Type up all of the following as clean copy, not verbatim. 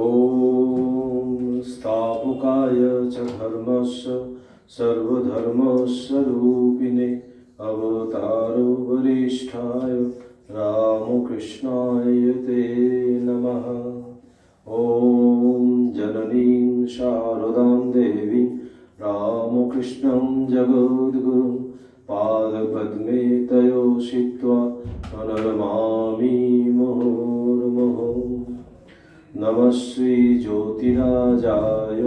ॐ स्थापकाय च धर्मस्य सर्वधर्मस्वरूपिणे अवतारो वरिष्ठाय रामकृष्णाय ते नमः। ॐ जननीं शारदां देवीं रामकृष्णं जगद्गुरुं पादपद्मे तयो शित्वा प्रणमामि मुहुर्मुहुः। नमः श्री ज्योतिराजाय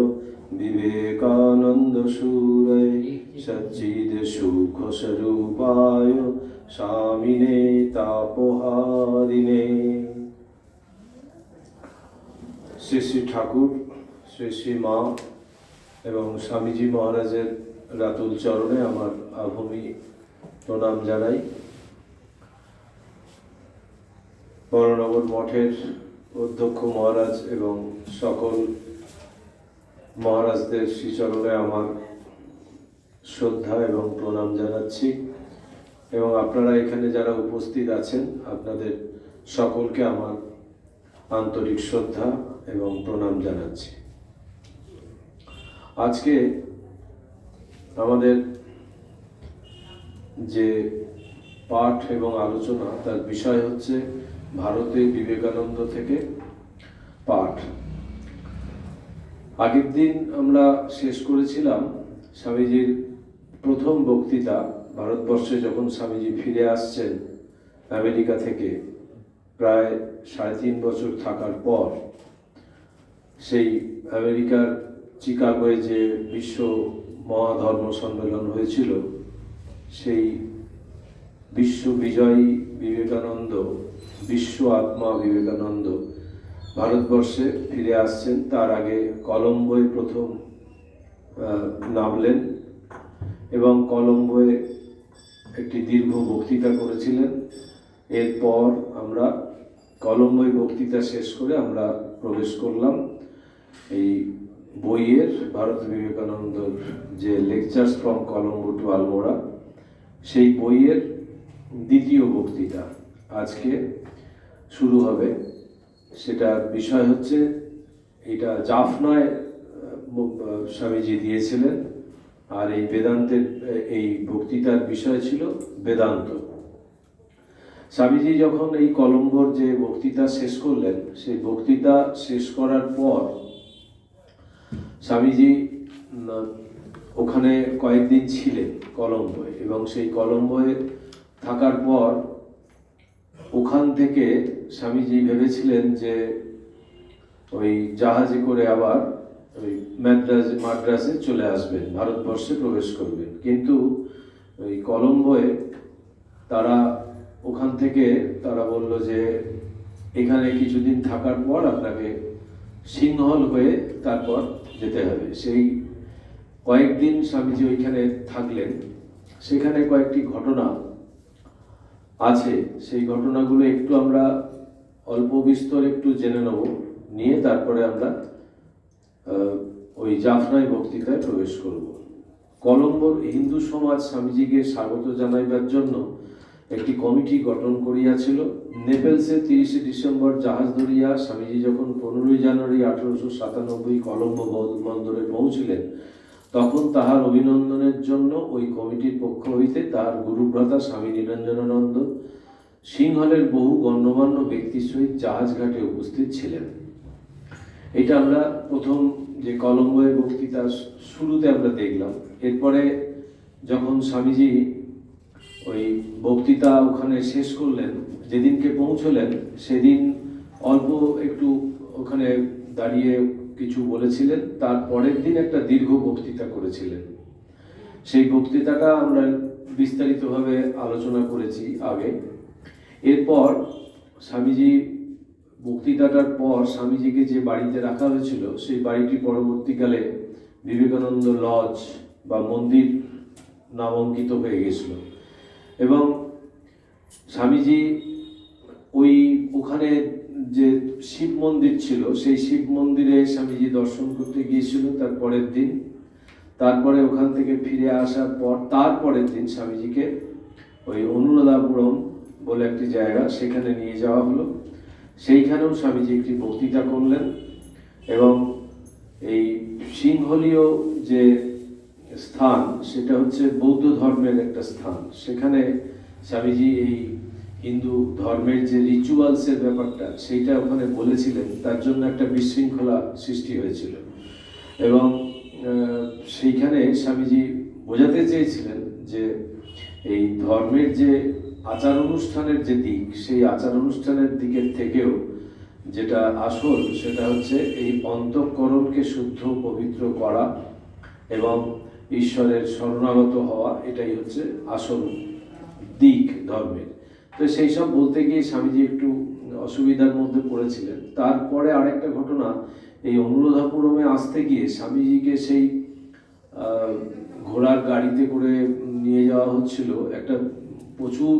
विवेकानन्दसूरये सच्चिदसुखस्वरूपाय स्वामिने तापहारिणे। শ্রী শ্রী ঠাকুর, শ্রী শ্রী মা এবং স্বামীজি মহারাজের রাতুল চরণে আমার আভূমি প্রণাম জানাই। বড়নগর মঠের অধ্যক্ষ মহারাজ এবং সকল মহারাজদের শ্রীচরণে আমার শ্রদ্ধা এবং প্রণাম জানাচ্ছি এবং আপনারা এখানে যারা উপস্থিত আছেন আপনাদের সকলকে আমার আন্তরিক শ্রদ্ধা এবং প্রণাম জানাচ্ছি। আজকে আমাদের যে পাঠ এবং আলোচনা তার বিষয় হচ্ছে ভারতে বিবেকানন্দ থেকে পাঠ। আগের দিন আমরা শেষ করেছিলাম স্বামীজির প্রথম বক্তৃতা। ভারতবর্ষে যখন স্বামীজি ফিরে আসছেন আমেরিকা থেকে প্রায় 3.5 বছর থাকার পর, সেই আমেরিকার চিকাগোয় যে বিশ্ব মহাধর্ম সম্মেলন হয়েছিল, সেই বিশ্ব বিজয়ী বিবেকানন্দ, বিশ্ব আত্মা বিবেকানন্দ ভারতবর্ষে ফিরে আসছেন। তার আগে কলম্বোয় প্রথম নামলেন এবং কলম্বোয় একটি দীর্ঘ বক্তৃতা করেছিলেন। এরপর আমরা কলম্বোয় বক্তৃতা শেষ করে আমরা প্রবেশ করলাম এই বইয়ের ভারত বিবেকানন্দর যে lectures from Colombo to Almora, সেই বইয়ের দ্বিতীয় বক্তৃতা আজকে শুরু হবে। সেটার বিষয় হচ্ছে, এটা জাফনায় স্বামীজি দিয়েছিলেন, আর এই বেদান্তের এই বক্তৃতার বিষয় ছিল বেদান্ত। স্বামীজি যখন এই কলম্বোর যে বক্তৃতা শেষ করলেন, সেই বক্তৃতা শেষ করার পর স্বামীজি ওখানে কয়েকদিন ছিলেন কলম্বোয়, এবং সেই কলম্বোয় থাকার পর ওখান থেকে স্বামীজি ভেবেছিলেন যে ওই জাহাজে করে আবার ওই মাদ্রাসে চলে আসবেন, ভারতবর্ষে প্রবেশ করবেন। কিন্তু ওই কলম্বোয় তারা ওখান থেকে তারা বলল যে এখানে কিছুদিন থাকার পর আপনাকে সিংহল হয়ে তারপর যেতে হবে। সেই কয়েকদিন স্বামীজি ওইখানে থাকলেন। সেখানে কয়েকটি ঘটনা আছে, সেই ঘটনাগুলো একটু আমরা অল্প বিস্তর একটু জেনে নেব, নিয়ে তারপরে আমরা ওই জাফনায় বক্তৃতায় প্রবেশ করব। কলম্বোর হিন্দু সমাজ স্বামীজিকে স্বাগত জানাইবার জন্য একটি কমিটি গঠন করিয়াছিল। নেপেলসে 30 ডিসেম্বর জাহাজ ধরিয়া স্বামীজি যখন 15 জানুয়ারি 1897 কলম্বো বন্দরে পৌঁছিলেন, তখন তাহার অভিনন্দনের জন্য ওই কমিটির পক্ষ হইতে তাহার গুরুভ্রাতা স্বামী নিরঞ্জনানন্দ সিংহলের বহু গণ্যমান্য ব্যক্তির সহিত জাহাজ ঘাটে উপস্থিত ছিলেন। এটা আমরা প্রথম যে কলম্বোয় বক্তৃতা শুরুতে আমরা দেখলাম। এরপরে যখন স্বামীজি ওই বক্তৃতা ওখানে শেষ করলেন, যেদিনকে পৌঁছলেন সেদিন অল্প একটু ওখানে দাঁড়িয়ে কিছু বলেছিলেন। তার পরের দিন একটা দীর্ঘ বক্তৃতা করেছিলেন। সেই বক্তৃতাটা আমরা বিস্তারিতভাবে আলোচনা করেছি আগে। এরপর স্বামীজি বক্তৃতাটার পর স্বামীজিকে যে বাড়িতে রাখা হয়েছিল, সেই বাড়িটি পরবর্তীকালে বিবেকানন্দ লজ বা মন্দির নামাঙ্কিত হয়ে গেছিল। এবং স্বামীজি ওখানে যে শিব মন্দির ছিল, সেই শিব মন্দিরে স্বামীজি দর্শন করতে গিয়েছিল তার পরের দিন। তারপরে ওখান থেকে ফিরে আসার পর তারপরের দিন স্বামীজিকে ওই অনুরাধাপুরম বলে একটি জায়গা, সেখানে নিয়ে যাওয়া হলো। সেইখানেও স্বামীজি একটি বক্তৃতা করলেন। এবং এই সিংহলীয় যে স্থান সেটা হচ্ছে বৌদ্ধ ধর্মের একটা স্থান। সেখানে স্বামীজি এই হিন্দু ধর্মের যে রিচুয়ালসের ব্যাপারটা সেইটা ওখানে বলেছিলেন, তার জন্য একটা বিশৃঙ্খলা সৃষ্টি হয়েছিল। এবং সেইখানে স্বামীজি বোঝাতে চেয়েছিলেন যে এই ধর্মের যে আচার অনুষ্ঠানের যে দিক, সেই আচার অনুষ্ঠানের দিকের থেকেও যেটা আসল সেটা হচ্ছে এই অন্তঃকরণকে শুদ্ধ পবিত্র করা এবং ঈশ্বরের শরণাগত হওয়া, এটাই হচ্ছে আসল দিক ধর্মের। তো সেই সব বলতে গিয়ে স্বামীজি একটু অসুবিধার মধ্যে পড়েছিলেন। তারপরে আরেকটা ঘটনা, এই অনুরাধাপুরমে আসতে গিয়ে স্বামীজিকে সেই ঘোড়ার গাড়িতে করে নিয়ে যাওয়া হচ্ছিল, একটা প্রচুর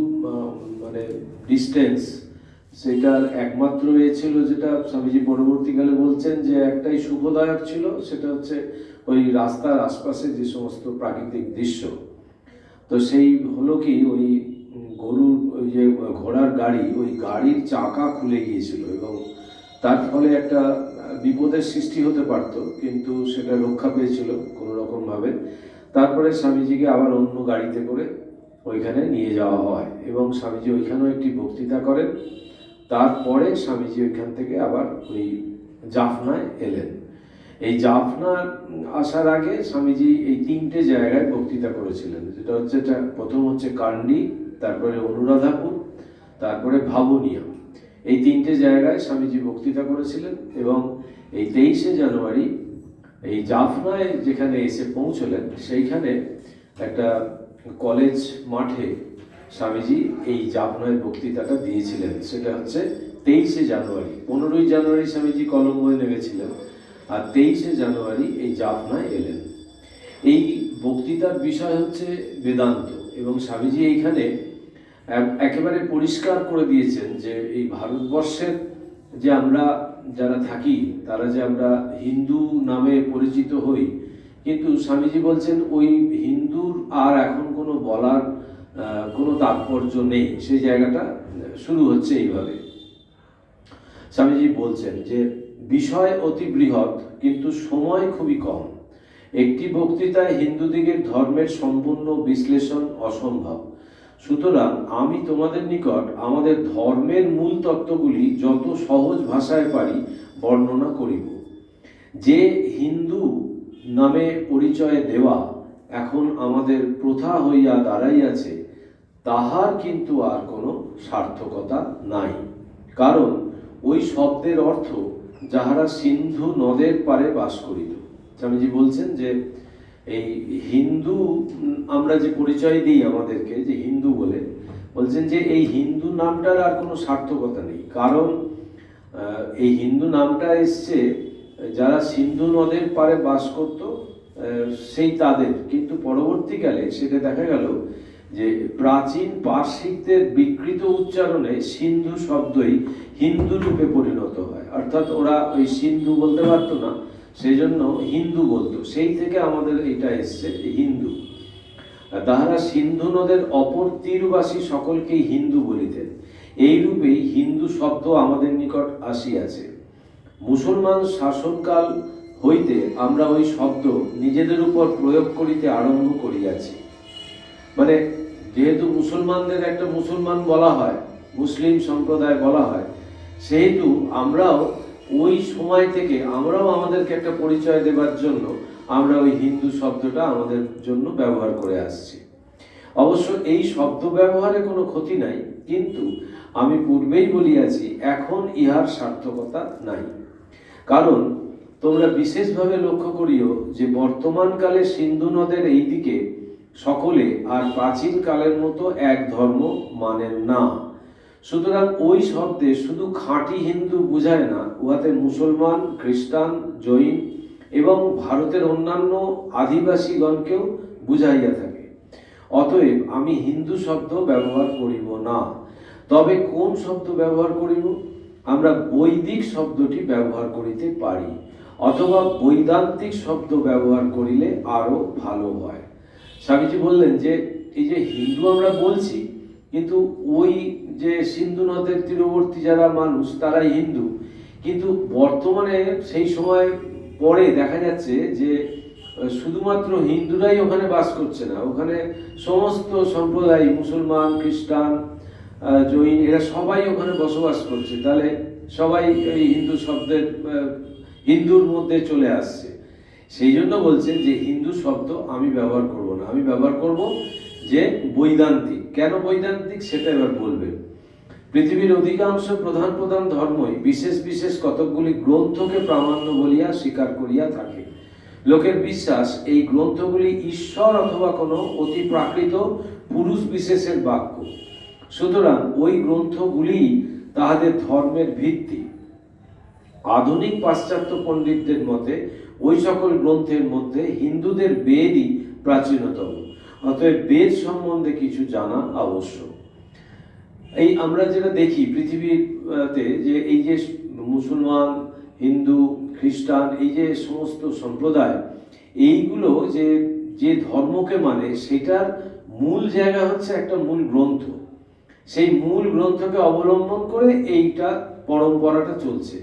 মানে ডিস্টেন্স। সেটার একমাত্র এ ছিল যেটা স্বামীজি পরবর্তীকালে বলছেন যে একটাই সুখদায়ক ছিল, সেটা হচ্ছে ওই রাস্তার আশপাশে যে সমস্ত প্রাকৃতিক দৃশ্য। তো সেই হলো কি, ওই গরুর ওই যে ঘোড়ার গাড়ি, ওই গাড়ির চাকা খুলে গিয়েছিল এবং তার ফলে একটা বিপদের সৃষ্টি হতে পারত, কিন্তু সেটা রক্ষা পেয়েছিল কোনো রকমভাবে। তারপরে স্বামীজিকে আবার অন্য গাড়িতে করে ওইখানে নিয়ে যাওয়া হয় এবং স্বামীজি ওইখানেও একটি বক্তৃতা করেন। তারপরে স্বামীজি ওইখান থেকে আবার ওই জাফনায় এলেন। এই জাফনা আসার আগে স্বামীজি এই 3টে জায়গায় বক্তৃতা করেছিলেন, যেটা হচ্ছে প্রথম হচ্ছে কান্ডি, তারপরে অনুরাধাপুর, তারপরে ভাবনিয়া। এই 3টে জায়গায় স্বামীজি বক্তৃতা করেছিলেন এবং এই 23শে জানুয়ারি এই জাফনায় যেখানে এসে পৌঁছলেন, সেইখানে একটা কলেজ মাঠে স্বামীজি এই জাফনায় বক্তৃতাটা দিয়েছিলেন। সেটা হচ্ছে 23শে জানুয়ারি। 15ই জানুয়ারি স্বামীজি কলম্বোয় নেমেছিলেন, আর 23শে জানুয়ারি এই জাফনায় এলেন। এই বক্তৃতার বিষয় হচ্ছে বেদান্ত, এবং স্বামীজি এইখানে একেবারে পরিষ্কার করে দিয়েছেন যে এই ভারতবর্ষের যে আমরা যারা থাকি, তারা যে আমরা হিন্দু নামে পরিচিত হই, কিন্তু স্বামীজি বলছেন ওই হিন্দুর আর এখন কোনো বলার কোনো তাৎপর্য নেই। সেই জায়গাটা শুরু হচ্ছে এইভাবে। স্বামীজি বলছেন যে বিষয় অতি বৃহৎ, কিন্তু সময় খুবই কম। একটি বক্তৃতায় হিন্দুদিগের ধর্মের সম্পূর্ণ বিশ্লেষণ অসম্ভব। সুতরাং আমি তোমাদের নিকট আমাদের ধর্মের মূল তত্ত্বগুলি যত সহজ ভাষায় পারি বর্ণনা করিব। যে হিন্দু নামে পরিচয় দেওয়া এখন আমাদের প্রথা হইয়া দাঁড়াইয়াছে, তাহার কিন্তু আর কোনো সার্থকতা নাই। কারণ ওই শব্দের অর্থ যাহারা সিন্ধু নদের পারে বাস করিত। স্বামীজি বলছেন যে এই হিন্দু আমরা যে পরিচয় দিই আমাদেরকে, যে হিন্দু বলে, বলছেন যে এই হিন্দু নামটার আর কোনো সার্থকতা নেই। কারণ এই হিন্দু নামটা এসছে যারা সিন্ধু নদের পারে বাস করত সেই তাদের, কিন্তু পরবর্তীকালে সেটা দেখা গেল যে প্রাচীন পার্শ্বিকদের বিকৃত উচ্চারণে সিন্ধু শব্দই হিন্দু রূপে পরিণত হয়। অর্থাৎ ওরা ওই সিন্ধু বলতে পারতো না, সেই জন্য হিন্দু বলতো। সেই থেকে আমাদের এটা এসছে হিন্দু। তাহারা সিন্ধু নদের অপর তীরবাসী সকলকেই হিন্দু বলিতেন। এইরূপেই হিন্দু শব্দ আমাদের নিকট আসিয়াছে। মুসলমান শাসনকাল হইতে আমরা ওই শব্দ নিজেদের উপর প্রয়োগ করিতে আরম্ভ করিয়াছি। মানে যেহেতু মুসলমানদের একটা মুসলমান বলা হয়, মুসলিম সম্প্রদায় বলা হয়, সেহেতু আমরাও ওই সময় থেকে আমরাও আমাদেরকে একটা পরিচয় দেবার জন্য আমরা ওই হিন্দু শব্দটা আমাদের জন্য ব্যবহার করে আসছি। অবশ্য এই শব্দ ব্যবহারে কোনো ক্ষতি নাই, কিন্তু আমি পূর্বেই বলিয়াছি এখন ইহার সার্থকতা নাই। কারণ তোমরা বিশেষভাবে লক্ষ্য করিও যে বর্তমানকালে সিন্ধু নদের এই দিকে সকলে আর প্রাচীন কালের মতো এক ধর্ম মানেন না। সুতরাং ওই শব্দে শুধু খাঁটি হিন্দু বুঝায় না, উহাতে মুসলমান, খ্রিস্টান, জৈন এবং ভারতের অন্যান্য আদিবাসীগণকেও বুঝাইয়া থাকে। অতএব আমি হিন্দু শব্দ ব্যবহার করিব না। তবে কোন শব্দ ব্যবহার করিব? আমরা বৈদিক শব্দটি ব্যবহার করিতে পারি, অথবা বৈদান্তিক শব্দ ব্যবহার করিলে আরো ভালো হয়। স্বামীজি বললেন যে এই যে হিন্দু আমরা বলছি, কিন্তু ওই যে সিন্ধু নদের তীরবর্তী যারা মানুষ তারাই হিন্দু, কিন্তু বর্তমানে সেই সময় পরে দেখা যাচ্ছে যে শুধুমাত্র হিন্দুরাই ওখানে বাস করছে না, ওখানে সমস্ত সম্প্রদায়, মুসলমান, খ্রিস্টান, জৈন, এরা সবাই ওখানে বসবাস করছে। তাহলে সবাই এই হিন্দু শব্দের হিন্দুর মধ্যে চলে আসছে। সেই জন্য বলছেন যে হিন্দু শব্দ আমি ব্যবহার করব না, আমি ব্যবহার করব যে বৈদান্তিক। কেন বৈদান্তিক সেটা এবার বলবে। পৃথিবীর অধিকাংশ প্রধান প্রধান ধর্মই বিশেষ বিশেষ কতকগুলি গ্রন্থকে প্রামাণ্য বলিয়া স্বীকার করিয়া থাকে। লোকের বিশ্বাস এই গ্রন্থগুলি ঈশ্বর অথবা কোনো অতি প্রাকৃত পুরুষ বিশেষের বাক্য। সুতরাং ওই গ্রন্থগুলি তাহাদের ধর্মের ভিত্তি। আধুনিক পাশ্চাত্য পণ্ডিতদের মতে ওই সকল গ্রন্থের মধ্যে হিন্দুদের বেদই প্রাচীনতম। অতএব বেদ সম্বন্ধে কিছু জানা আবশ্যক। এই আমরা যেটা দেখি পৃথিবীতে, যে এই যে মুসলমান, হিন্দু, খ্রিস্টান, এই যে সমস্ত সম্প্রদায়, এইগুলো যে যে ধর্মকে মানে সেটার মূল জায়গা হচ্ছে একটা মূল গ্রন্থ। সেই মূল গ্রন্থকে অবলম্বন করে এইটা পরম্পরাটা চলছে।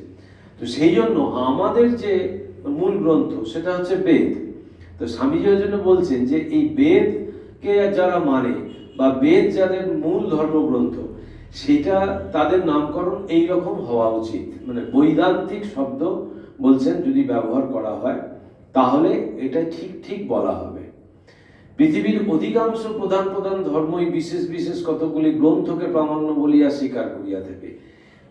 তো সেই জন্য আমাদের যে মূল গ্রন্থ সেটা হচ্ছে বেদ। তো স্বামীজি ওই জন্য বলছেন যে এই বেদকে যারা মানে বা বেদ যাদের মূল ধর্মগ্রন্থ, সেটা তাদের নামকরণ এই রকম হওয়া উচিত। মানে বৈদান্তিক শব্দ বলছেন যদি ব্যবহার করা হয় তাহলে এটা ঠিক ঠিক বলা হবে। পৃথিবীর অধিকাংশ প্রধান প্রধান ধর্মই বিশেষ বিশেষ কতগুলি গ্রন্থকে প্রামাণ্য বলিয়া স্বীকার করিয়া থাকে।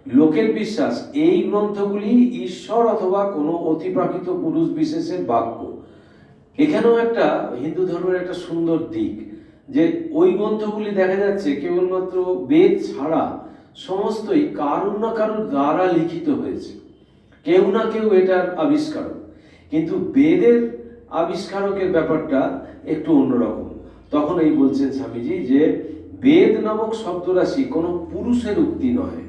লোকের বিশ্বাস এই গ্রন্থগুলি ঈশ্বর অথবা কোনো অতিপ্রাকৃত পুরুষ বিশেষের বাক্য। এখানেও একটা হিন্দু ধর্মের একটা সুন্দর দিক, যে ওই গ্রন্থগুলি দেখা যাচ্ছে কেবলমাত্র বেদ ছাড়া সমস্তই কারুর না কারুর দ্বারা লিখিত হয়েছে। কেউ না কেউ এটার আবিষ্কারক, কিন্তু বেদের আবিষ্কারকের ব্যাপারটা একটু অন্যরকম। তখন এই বলছেন স্বামীজি যে বেদ নামক শব্দরাশি কোনো পুরুষের উক্তি নয়,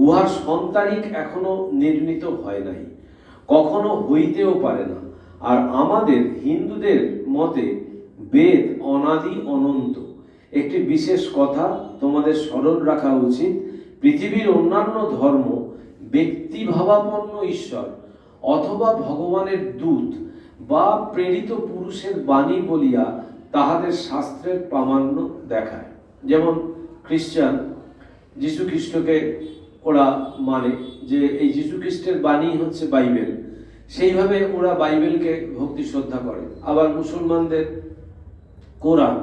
উহার সন্তানিক এখনো নির্মিত হয় নাই, কখনো হইতেও পারে না। আর আমাদের হিন্দুদের মতে বেদ অনাদি অনন্ত। একটি বিশেষ কথা তোমাদের স্মরণ রাখা উচিত, পৃথিবীর অন্যান্য ধর্ম ব্যক্তিভাবাপন্ন ঈশ্বর অথবা ভগবানের দূত বা প্রেরিত পুরুষের বাণী বলিয়া তাহাদের শাস্ত্রের প্রামাণ্য দেখায়। যেমন খ্রিস্টান যীশু খ্রিস্টকে ওরা মানে যে এই যীশু খ্রিস্টের বাণী হচ্ছে বাইবেল, সেইভাবে ওরা বাইবেলকে ভক্তি শ্রদ্ধা করে। আবার মুসলমানদের কোরআন,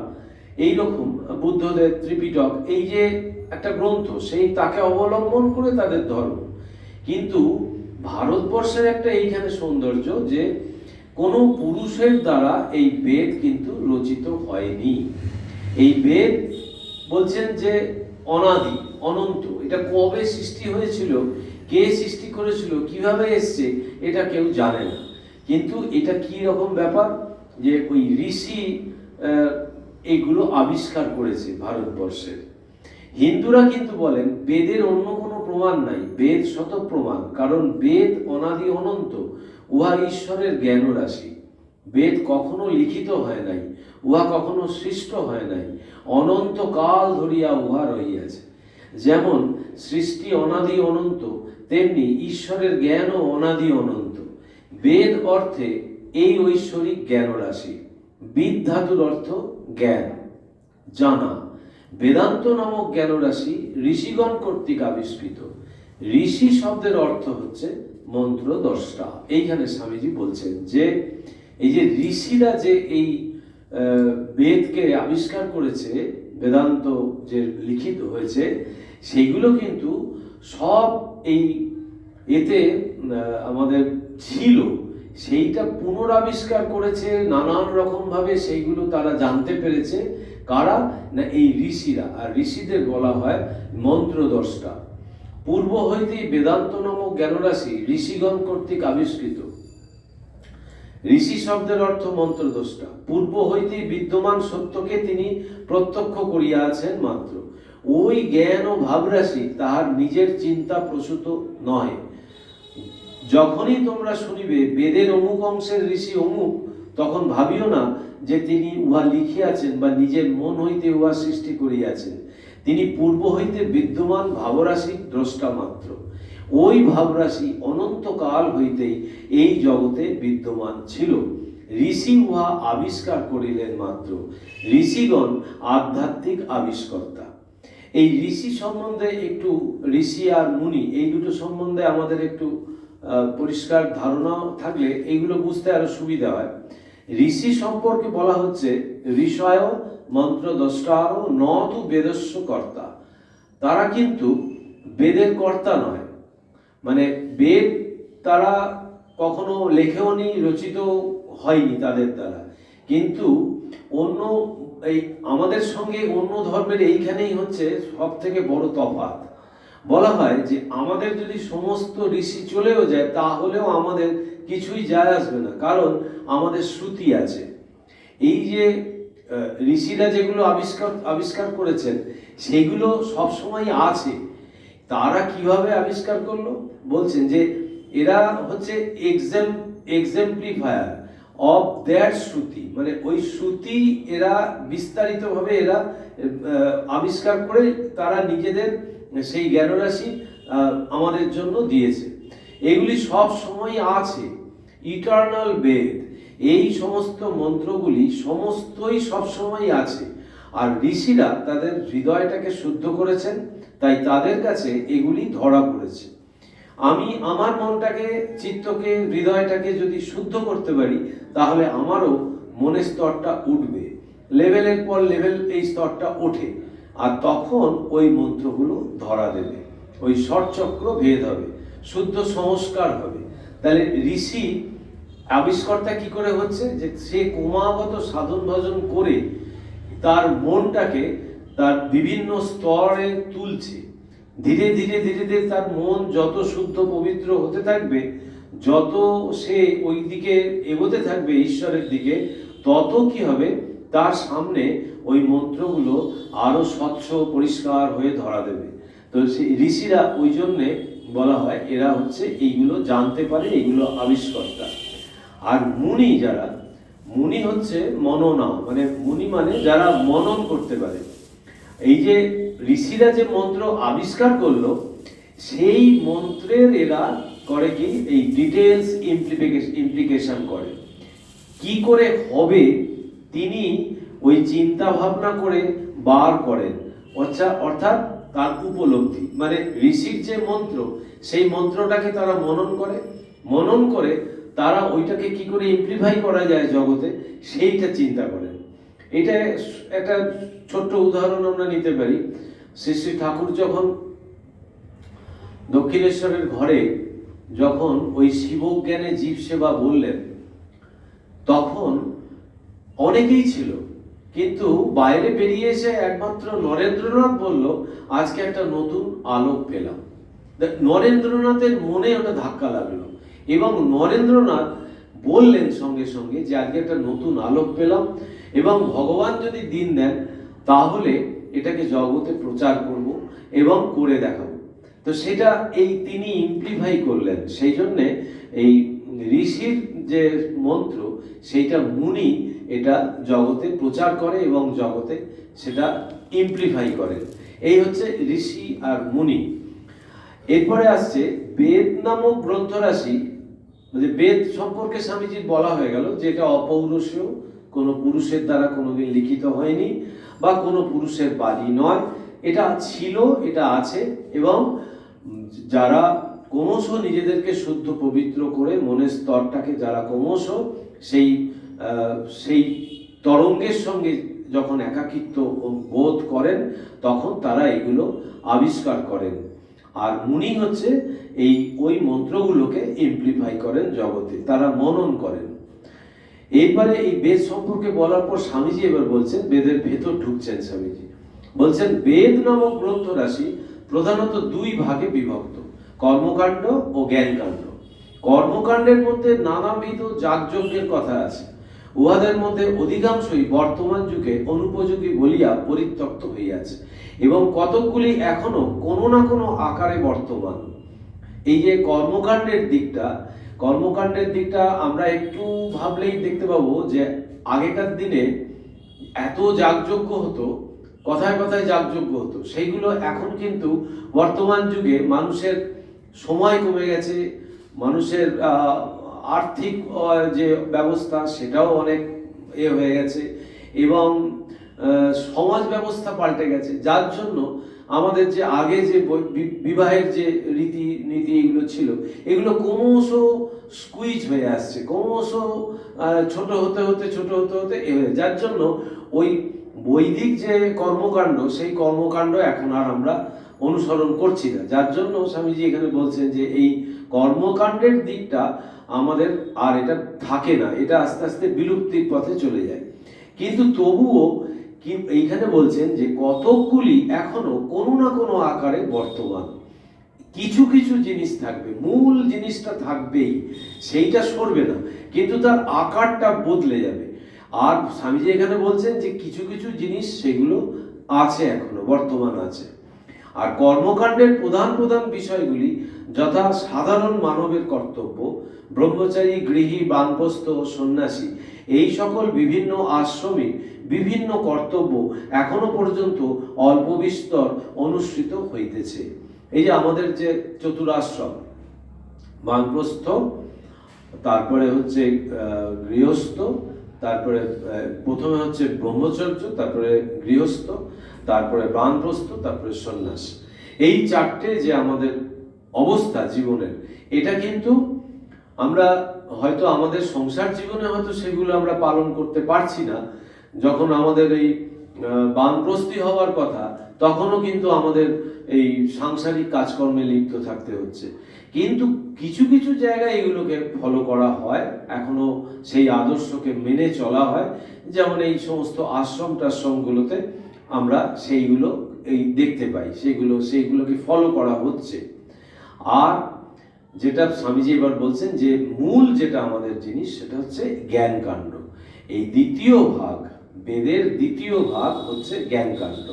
এইরকম বুদ্ধদের ত্রিপিটক, এই যে একটা গ্রন্থ, সেই তাকে অবলম্বন করে তাদের ধর্ম। কিন্তু ভারতবর্ষের একটা এইখানে সৌন্দর্য যে কোনো পুরুষের দ্বারা এই বেদ কিন্তু রচিত হয়নি। এই বেদ বলছেন যে অনাদি অনন্ত। এটা কবে সৃষ্টি হয়েছিল, কে সৃষ্টি করেছিল, কিভাবে এসছে, এটা কেউ জানে না। কিন্তু এটা কি রকম ব্যাপার যে ওই ঋষি এইগুলো আবিষ্কার করেছে ভারতবর্ষের। হিন্দুরা কিন্তু বলেন বেদের অন্য কোনো প্রমাণ নাই, বেদ শত প্রমাণ। কারণ বেদ অনাদি অনন্ত, উহা ঈশ্বরের জ্ঞান রাশি। বেদ কখনো লিখিত হয় নাই, উহা কখনো সৃষ্ট হয় নাই, অনন্ত কাল ধরিয়া উহা রহিয়াছে। যেমন সৃষ্টি অনাদি অনন্ত, তেমনি ঈশ্বরের জ্ঞানও অনাদি অনন্ত। বেদ অর্থে এই ঐশ্বরিক জ্ঞান রাশি। বিদ ধাতুর অর্থ জ্ঞান, জানা। বেদান্ত নামক জ্ঞান রাশি ঋষিগণ কর্তৃক আবিষ্কৃত। ঋষি শব্দের অর্থ হচ্ছে মন্ত্র দ্রষ্টা। এইখানে স্বামীজি বলছেন যে এই যে ঋষিরা যে এই বেদকে আবিষ্কার করেছে, বেদান্ত যে লিখিত হয়েছে, সেইগুলো কিন্তু সব এই এতে আমাদের ছিল, সেইটা পুনরাবিষ্কার করেছে নানান রকম ভাবে। সেইগুলো তারা জানতে পেরেছে কারা না, এই ঋষিরা। আর ঋষিদের বলা হয় মন্ত্রদ্রষ্টা। পূর্ব হইতেই বেদান্ত নামক জ্ঞানরাশি ঋষিগণ কর্তৃক আবিষ্কৃত। ঋষি শব্দের অর্থ মন্ত্রদ্রষ্টা। পূর্ব হইতেই বিদ্যমান সত্যকে তিনি প্রত্যক্ষ করিয়াছেন মাত্র। ওই জ্ঞান ও ভাবরাশি তাহার নিজের চিন্তা প্রসূত নয়। যখনই তোমরা শুনিবে বেদের অমুক অংশের ঋষি অমুক, তখন ভাবিও না যে তিনি উহা লিখিয়াছেন বা নিজের মন হইতে উহা সৃষ্টি করিয়াছেন। তিনি পূর্ব হইতে বিদ্যমান ভাবরাশির দ্রষ্টা মাত্র। ওই ভাবরাশি অনন্তকাল হইতেই এই জগতে বিদ্যমান ছিল। ঋষি উহা আবিষ্কার করিলেন মাত্র। ঋষিগণ আধ্যাত্মিক আবিষ্কর্তা। এই ঋষি সম্বন্ধে একটু, ঋষি আর মুনি এই দুটো সম্বন্ধে আমাদের একটু পরিষ্কার ধারণা থাকলে এইগুলো বুঝতে আরো সুবিধা হয়। ঋষি সম্পর্কে বলা হচ্ছে ঋষয় মন্ত্র দ্রষ্টার নতু বেদস্য কর্তা। তারা কিন্তু বেদের কর্তা নয়, মানে বেদ তারা কখনো লেখেওনি, রচিত হয়নি তাদের দ্বারা, কিন্তু অন্য এই আমাদের সঙ্গে অন্য ধর্মের এইখানেই হচ্ছে সব থেকে বড় তফাৎ। বলা হয় যে আমাদের যদি সমস্ত ঋষি চলেও যায় তাহলেও আমাদের কিছুই যায় আসবে না, কারণ আমাদের শ্রুতি আছে। এই যে ঋষিরা যেগুলো আবিষ্কার করেছেন সেগুলো সবসময় আছে। তারা কিভাবে আবিষ্কার করলো বলছেন যে এরা হচ্ছে এক্সাম্পলিফায়ার অফ দ্যাট শ্রুতি, মানে ওই শ্রুতি এরা বিস্তারিতভাবে এরা আবিষ্কার করে তারা নিজেদের সেই জ্ঞানরাশি আমাদের জন্য দিয়েছে। এগুলি সব সময় আছে, ইটারনাল বেদ। এই সমস্ত মন্ত্রগুলি সমস্তই সবসময় আছে। আর ঋষিরা তাদের হৃদয়টাকে শুদ্ধ করেছেন, তাই তাদের কাছে এগুলি ধরা পড়েছে। আমি আমার মনটাকে, চিত্তকে, হৃদয়টাকে যদি শুদ্ধ করতে পারি তাহলে আমারও মনের স্তরটা উঠবে, লেভেলের পর লেভেল এই স্তরটা ওঠে, আর তখন ওই মন্ত্রগুলো ধরা দেবে, ওই ষটচক্র ভেদ হবে, শুদ্ধ সংস্কার হবে। তাহলে ঋষি আবিষ্কর্তা কি করে হচ্ছে, যে সে ক্রমাগত সাধন ভজন করে তার মনটাকে তার বিভিন্ন স্তরে তুলছে। ধীরে ধীরে ধীরে ধীরে তার মন যত শুদ্ধ পবিত্র হতে থাকবে, যত সে ওই দিকে এগোতে থাকবে ঈশ্বরের দিকে, তত কি হবে, তার সামনে ওই মন্ত্রগুলো আরো স্বচ্ছ পরিষ্কার হয়ে ধরা দেবে। তো সেই ঋষিরা ওই জন্যে বলা হয় এরা হচ্ছে এইগুলো জানতে পারে, এইগুলো আবিষ্কর্তা। আর মুনি যারা, মুনি হচ্ছে মননা, মানে মুনি মানে যারা মনন করতে পারে। এই যে ঋষিরা যে মন্ত্র আবিষ্কার করলো সেই মন্ত্রের এরা করে কি, এই ডিটেলস ইমপ্লিকেশন করে, কি করে হবে তিনি ওই চিন্তা ভাবনা করে বার করেন। অর্থাৎ তার উপলব্ধি, মানে ঋষির যে মন্ত্র সেই মন্ত্রটাকে তারা মনন করে তারা ওইটাকে কি করে ইমপ্লিফাই করা যায় জগতে, সেইটা চিন্তা করেন। এটা একটা ছোট্ট উদাহরণ আমরা নিতে পারি। শ্রী শ্রী ঠাকুর যখন দক্ষিণেশ্বরের ঘরে যখন ওই শিবজ্ঞানে জীব সেবা বললেন, তখন অনেকেই ছিল, কিন্তু বাইরে বেরিয়ে এসে একমাত্র নরেন্দ্রনাথ বলল আজকে একটা নতুন আলোক পেলাম। নরেন্দ্রনাথের মনে ওটা ধাক্কা লাগলো, এবং নরেন্দ্রনাথ বললেন সঙ্গে সঙ্গে যে আজকে একটা নতুন আলোক পেলাম, এবং ভগবান যদি দিন দেন তাহলে এটাকে জগতে প্রচার করব এবং করে দেখাবো। তো সেটা এই তিনি ইমপ্লিফাই করলেন। সেই জন্যে এই ঋষির যে মন্ত্র সেইটা মুনি এটা জগতে প্রচার করে এবং জগতে সেটা ইমপ্লিফাই করে। এই হচ্ছে ঋষি আর মুনি। এরপরে আসছে বেদ নামক গ্রন্থরাশি। যে বেদ সম্পর্কে স্বামীজির বলা হয়ে গেল যে এটা অপৌরুষীয়, কোনো পুরুষের দ্বারা কোনোদিন লিখিত হয়নি বা কোনো পুরুষের বাণী নয়। এটা ছিল, এটা আছে, এবং যারা ক্রমশ নিজেদেরকে শুদ্ধ পবিত্র করে মনের স্তরটাকে যারা ক্রমশ সেই তরঙ্গের সঙ্গে যখন একাকিত্ব বোধ করেন তখন তারা এগুলো আবিষ্কার করেন। আর মুনি হচ্ছে ওই মন্ত্রগুলোকে ইমপ্লিফাই করেন জগতে, তারা মনন করেন। এইবারে এই বেদ সম্পর্কে বলার পর স্বামীজি এবার বলছেন, বেদের ভেতর ঢুকছেন স্বামীজি, বলছেন বেদ নামক গ্রন্থ রাশি প্রধানত দুই ভাগে বিভক্ত, কর্মকাণ্ড ও জ্ঞানকাণ্ড। কর্মকাণ্ডের মধ্যে নানাবিধ যাগযজ্ঞের কথা আছে, উহাদের মধ্যে অধিকাংশই বর্তমান যুগে অনুপযোগী বলিয়া পরিত্যক্ত হইয়াছে, এবং কতকগুলি এখনো কোনো না কোনো আকারে বর্তমান। এই যে কর্মকাণ্ডের দিকটা আমরা একটু ভাবলেই দেখতে পাবো যে আগেকার দিনে এত যাগযজ্ঞ হতো, কথায় কথায় যাগযজ্ঞ হতো, সেইগুলো এখন কিন্তু বর্তমান যুগে মানুষের সময় কমে গেছে, মানুষের আর্থিক যে ব্যবস্থা সেটাও অনেক হয়ে গেছে, এবং সমাজ ব্যবস্থা পাল্টে গেছে, যার জন্য আমাদের যে আগে যে বিবাহের যে রীতি এগুলো ছিল, এগুলো ক্রমশ স্কুইজ হয়ে আসছে, ক্রমশ ছোট হতে হতে যার জন্য ওই বৈদিক যে কর্মকাণ্ড, সেই কর্মকাণ্ড এখন আর আমরা অনুসরণ করছি না। যার জন্য স্বামীজি এখানে বলছেন যে এই কর্মকাণ্ডের দিকটা আমাদের আর এটা থাকে না, এটা আস্তে আস্তে বিলুপ্তির পথে চলে যায়। কিন্তু তবুও এইখানে বলছেন যে কতকগুলি এখনো কোনো না কোনো আকারে বর্তমান, কিছু কিছু জিনিস থাকবে, মূল জিনিসটা থাকবেই, সেইটা সরবে না, কিন্তু তার আকারটা বদলে যাবে। আর স্বামীজি এখানে বলছেন যে কিছু কিছু জিনিস সেগুলো আছে, এখনো বর্তমান আছে। আর কর্মকাণ্ডের প্রধান প্রধান বিষয়গুলি যথা সাধারণ মানবের কর্তব্য, ব্রহ্মচারী, গৃহী, বানপ্রস্থ ও সন্ন্যাসী, এই সকল বিভিন্ন আশ্রমে বিভিন্ন কর্তব্য এখনো পর্যন্ত অল্প বিস্তর অনুসৃত হইতেছে। এই যে আমাদের যে চতুরাশ্রম, বানপ্রস্থ, তারপরে হচ্ছে গৃহস্থ, তারপরে প্রথমে হচ্ছে ব্রহ্মচর্য, তারপরে গৃহস্থ, তারপরে বানপ্রস্থ, তারপরে সন্ন্যাস, এই চারটে যে আমাদের অবস্থা জীবনের, এটা কিন্তু আমরা হয়তো আমাদের সংসার জীবনে হয়তো সেগুলো আমরা পালন করতে পারছি না। যখন আমাদের এই বানপ্রস্থী হওয়ার কথা, তখনও কিন্তু আমাদের এই সাংসারিক কাজকর্মে লিপ্ত থাকতে হচ্ছে, কিন্তু কিছু কিছু জায়গায় এগুলোকে ফলো করা হয়, এখনো সেই আদর্শকে মেনে চলা হয়। যেমন এই সমস্ত আশ্রমগুলোতে আমরা সেইগুলো দেখতে পাই, সেইগুলোকে ফলো করা হচ্ছে। আর যেটা স্বামীজি এবার বলছেন যে মূল যেটা আমাদের জিনিস, সেটা হচ্ছে জ্ঞানকাণ্ড। এই দ্বিতীয় ভাগ, বেদের দ্বিতীয় ভাগ হচ্ছে জ্ঞানকাণ্ড,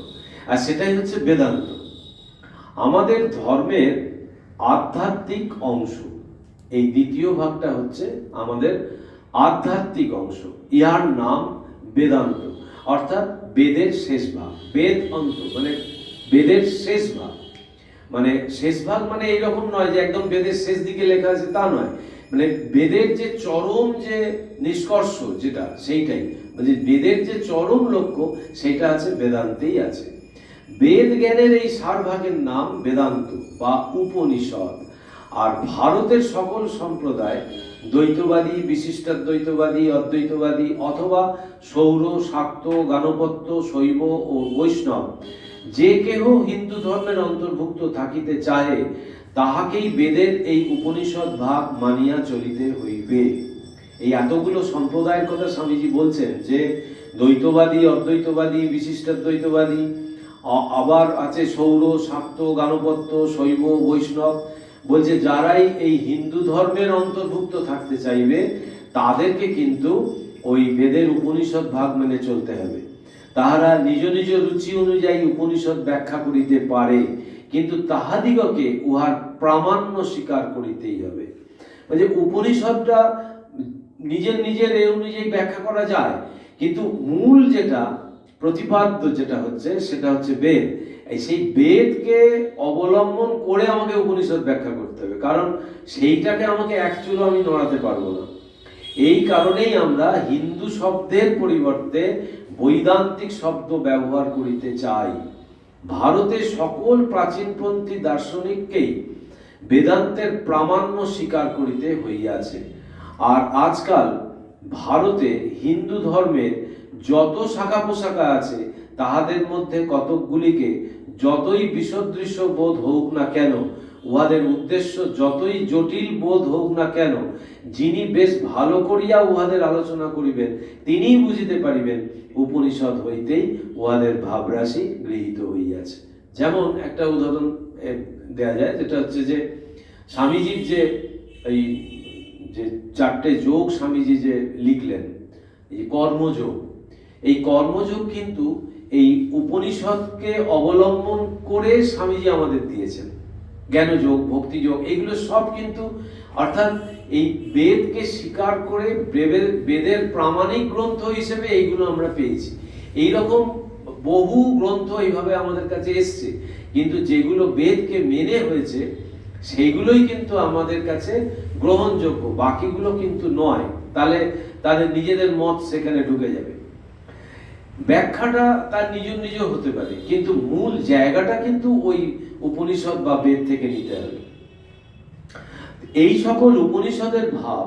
আর সেটাই হচ্ছে বেদান্ত, আমাদের ধর্মের আধ্যাত্মিক অংশ। এই দ্বিতীয় ভাগটা হচ্ছে আমাদের আধ্যাত্মিক অংশ, ইহার নাম বেদান্ত, অর্থাৎ বেদের শেষ ভাগ। বেদ অন্ত মানে বেদের শেষ ভাগ, মানে শেষ ভাগ মানে এইরকম নয় যে একদম বেদের শেষ দিকে লেখা আছে, তা নয়, মানে বেদের যে চরম যে নিষ্কর্ষ যেটা, সেইটাই মানে বেদের যে চরম লক্ষ্য, সেটা আছে বেদান্তেই আছে। বেদ জ্ঞানের এই 4 ভাগের নাম বেদান্ত বা উপনিষদ। আর ভারতের সকল সম্প্রদায়, দ্বৈতবাদী, বিশিষ্টাদ্বৈতবাদী, অদ্বৈতবাদী, অথবা সৌর, শাক্ত, গাণপত্য, শৈব ও বৈষ্ণব, যে কেহ হিন্দু ধর্মের অন্তর্ভুক্ত থাকিতে চাহে, তাহাকেই বেদের এই উপনিষদ ভাগ মানিয়া চলিতে হইবে। এই এতগুলো সম্প্রদায়ের কথা স্বামীজি বলছেন, যে দ্বৈতবাদী, অদ্বৈতবাদী, বিশিষ্টাদ্বৈতবাদী, আবার আছে সৌর, শাক্ত, গাণপত্য, শৈব, বৈষ্ণব, বলছে যারাই এই হিন্দু ধর্মের অন্তর্ভুক্ত থাকতে চাইবে, তাদেরকে কিন্তু ওই বেদের উপনিষদ ভাগ মেনে চলতে হবে। তাহারা নিজ নিজ রুচি অনুযায়ী উপনিষদ ব্যাখ্যা করিতে পারে, কিন্তু তাহাদিগকে উহার প্রামাণ্য স্বীকার করিতেই হবে। মানে উপনিষদটা নিজের এ অনুযায়ী ব্যাখ্যা করা যায়, কিন্তু মূল যেটা প্রতিপাদ্য যেটা হচ্ছে, সেটা হচ্ছে বেদ। সেই বেদকে অবলম্বন করে আমাকে উপনিষদ ব্যাখ্যা করতে হবে, কারণ সেইটাকে আমাকে অ্যাকচুয়ালি আমি নড়াতে পারবো না। এই কারণেই আমরা হিন্দু শব্দের পরিবর্তে বৈদান্তিক শব্দ ব্যবহার করিতে চাই। ভারতের সকল প্রাচীনপন্থী দার্শনিককেই বেদান্তের প্রামাণ্য স্বীকার করিতে হইয়াছে। আর আজকাল ভারতে হিন্দু ধর্মের যত শাখা পোশাখা আছে, তাহাদের মধ্যে কতকগুলিকে যতই বিসদৃশ্য বোধ হোক না কেন, উহাদের উদ্দেশ্য যতই জটিল বোধ হোক না কেন, যিনি বেশ ভালো করিয়া উহাদের আলোচনা করিবেন, তিনিই বুঝিতে পারিবেন উপনিষদ হইতেই উহাদের ভাবরাশি গৃহীত হইয়াছে। যেমন একটা উদাহরণ দেয়া যায়, যেটা হচ্ছে যে স্বামীজির যে এই যে 4টে যোগ স্বামীজি যে লিখলেন, এই কর্মযোগ, এই কর্মযোগ কিন্তু এই উপনিষদকে অবলম্বন করে স্বামীজি আমাদের দিয়েছেন। জ্ঞানযোগ, ভক্তিযোগ, এগুলো সব কিন্তু অর্থাৎ এই বেদকে স্বীকার করে বেদের প্রামাণিক গ্রন্থ হিসেবে এইগুলো আমরা পেয়েছি। এইরকম বহু গ্রন্থ এইভাবে আমাদের কাছে এসছে, কিন্তু যেগুলো বেদকে মেনে হয়েছে, সেইগুলোই কিন্তু আমাদের কাছে গ্রহণযোগ্য, বাকিগুলো কিন্তু নয়। তাহলে তাদের নিজেদের মত সেখানে ঢুকে যাবে। ব্যাখ্যাটা তার নিজ হতে পারে, কিন্তু মূল জায়গাটা কিন্তু ওই উপনিষদ বা বেদ থেকে নিতে হবে। এই সকল উপনিষদের ভাব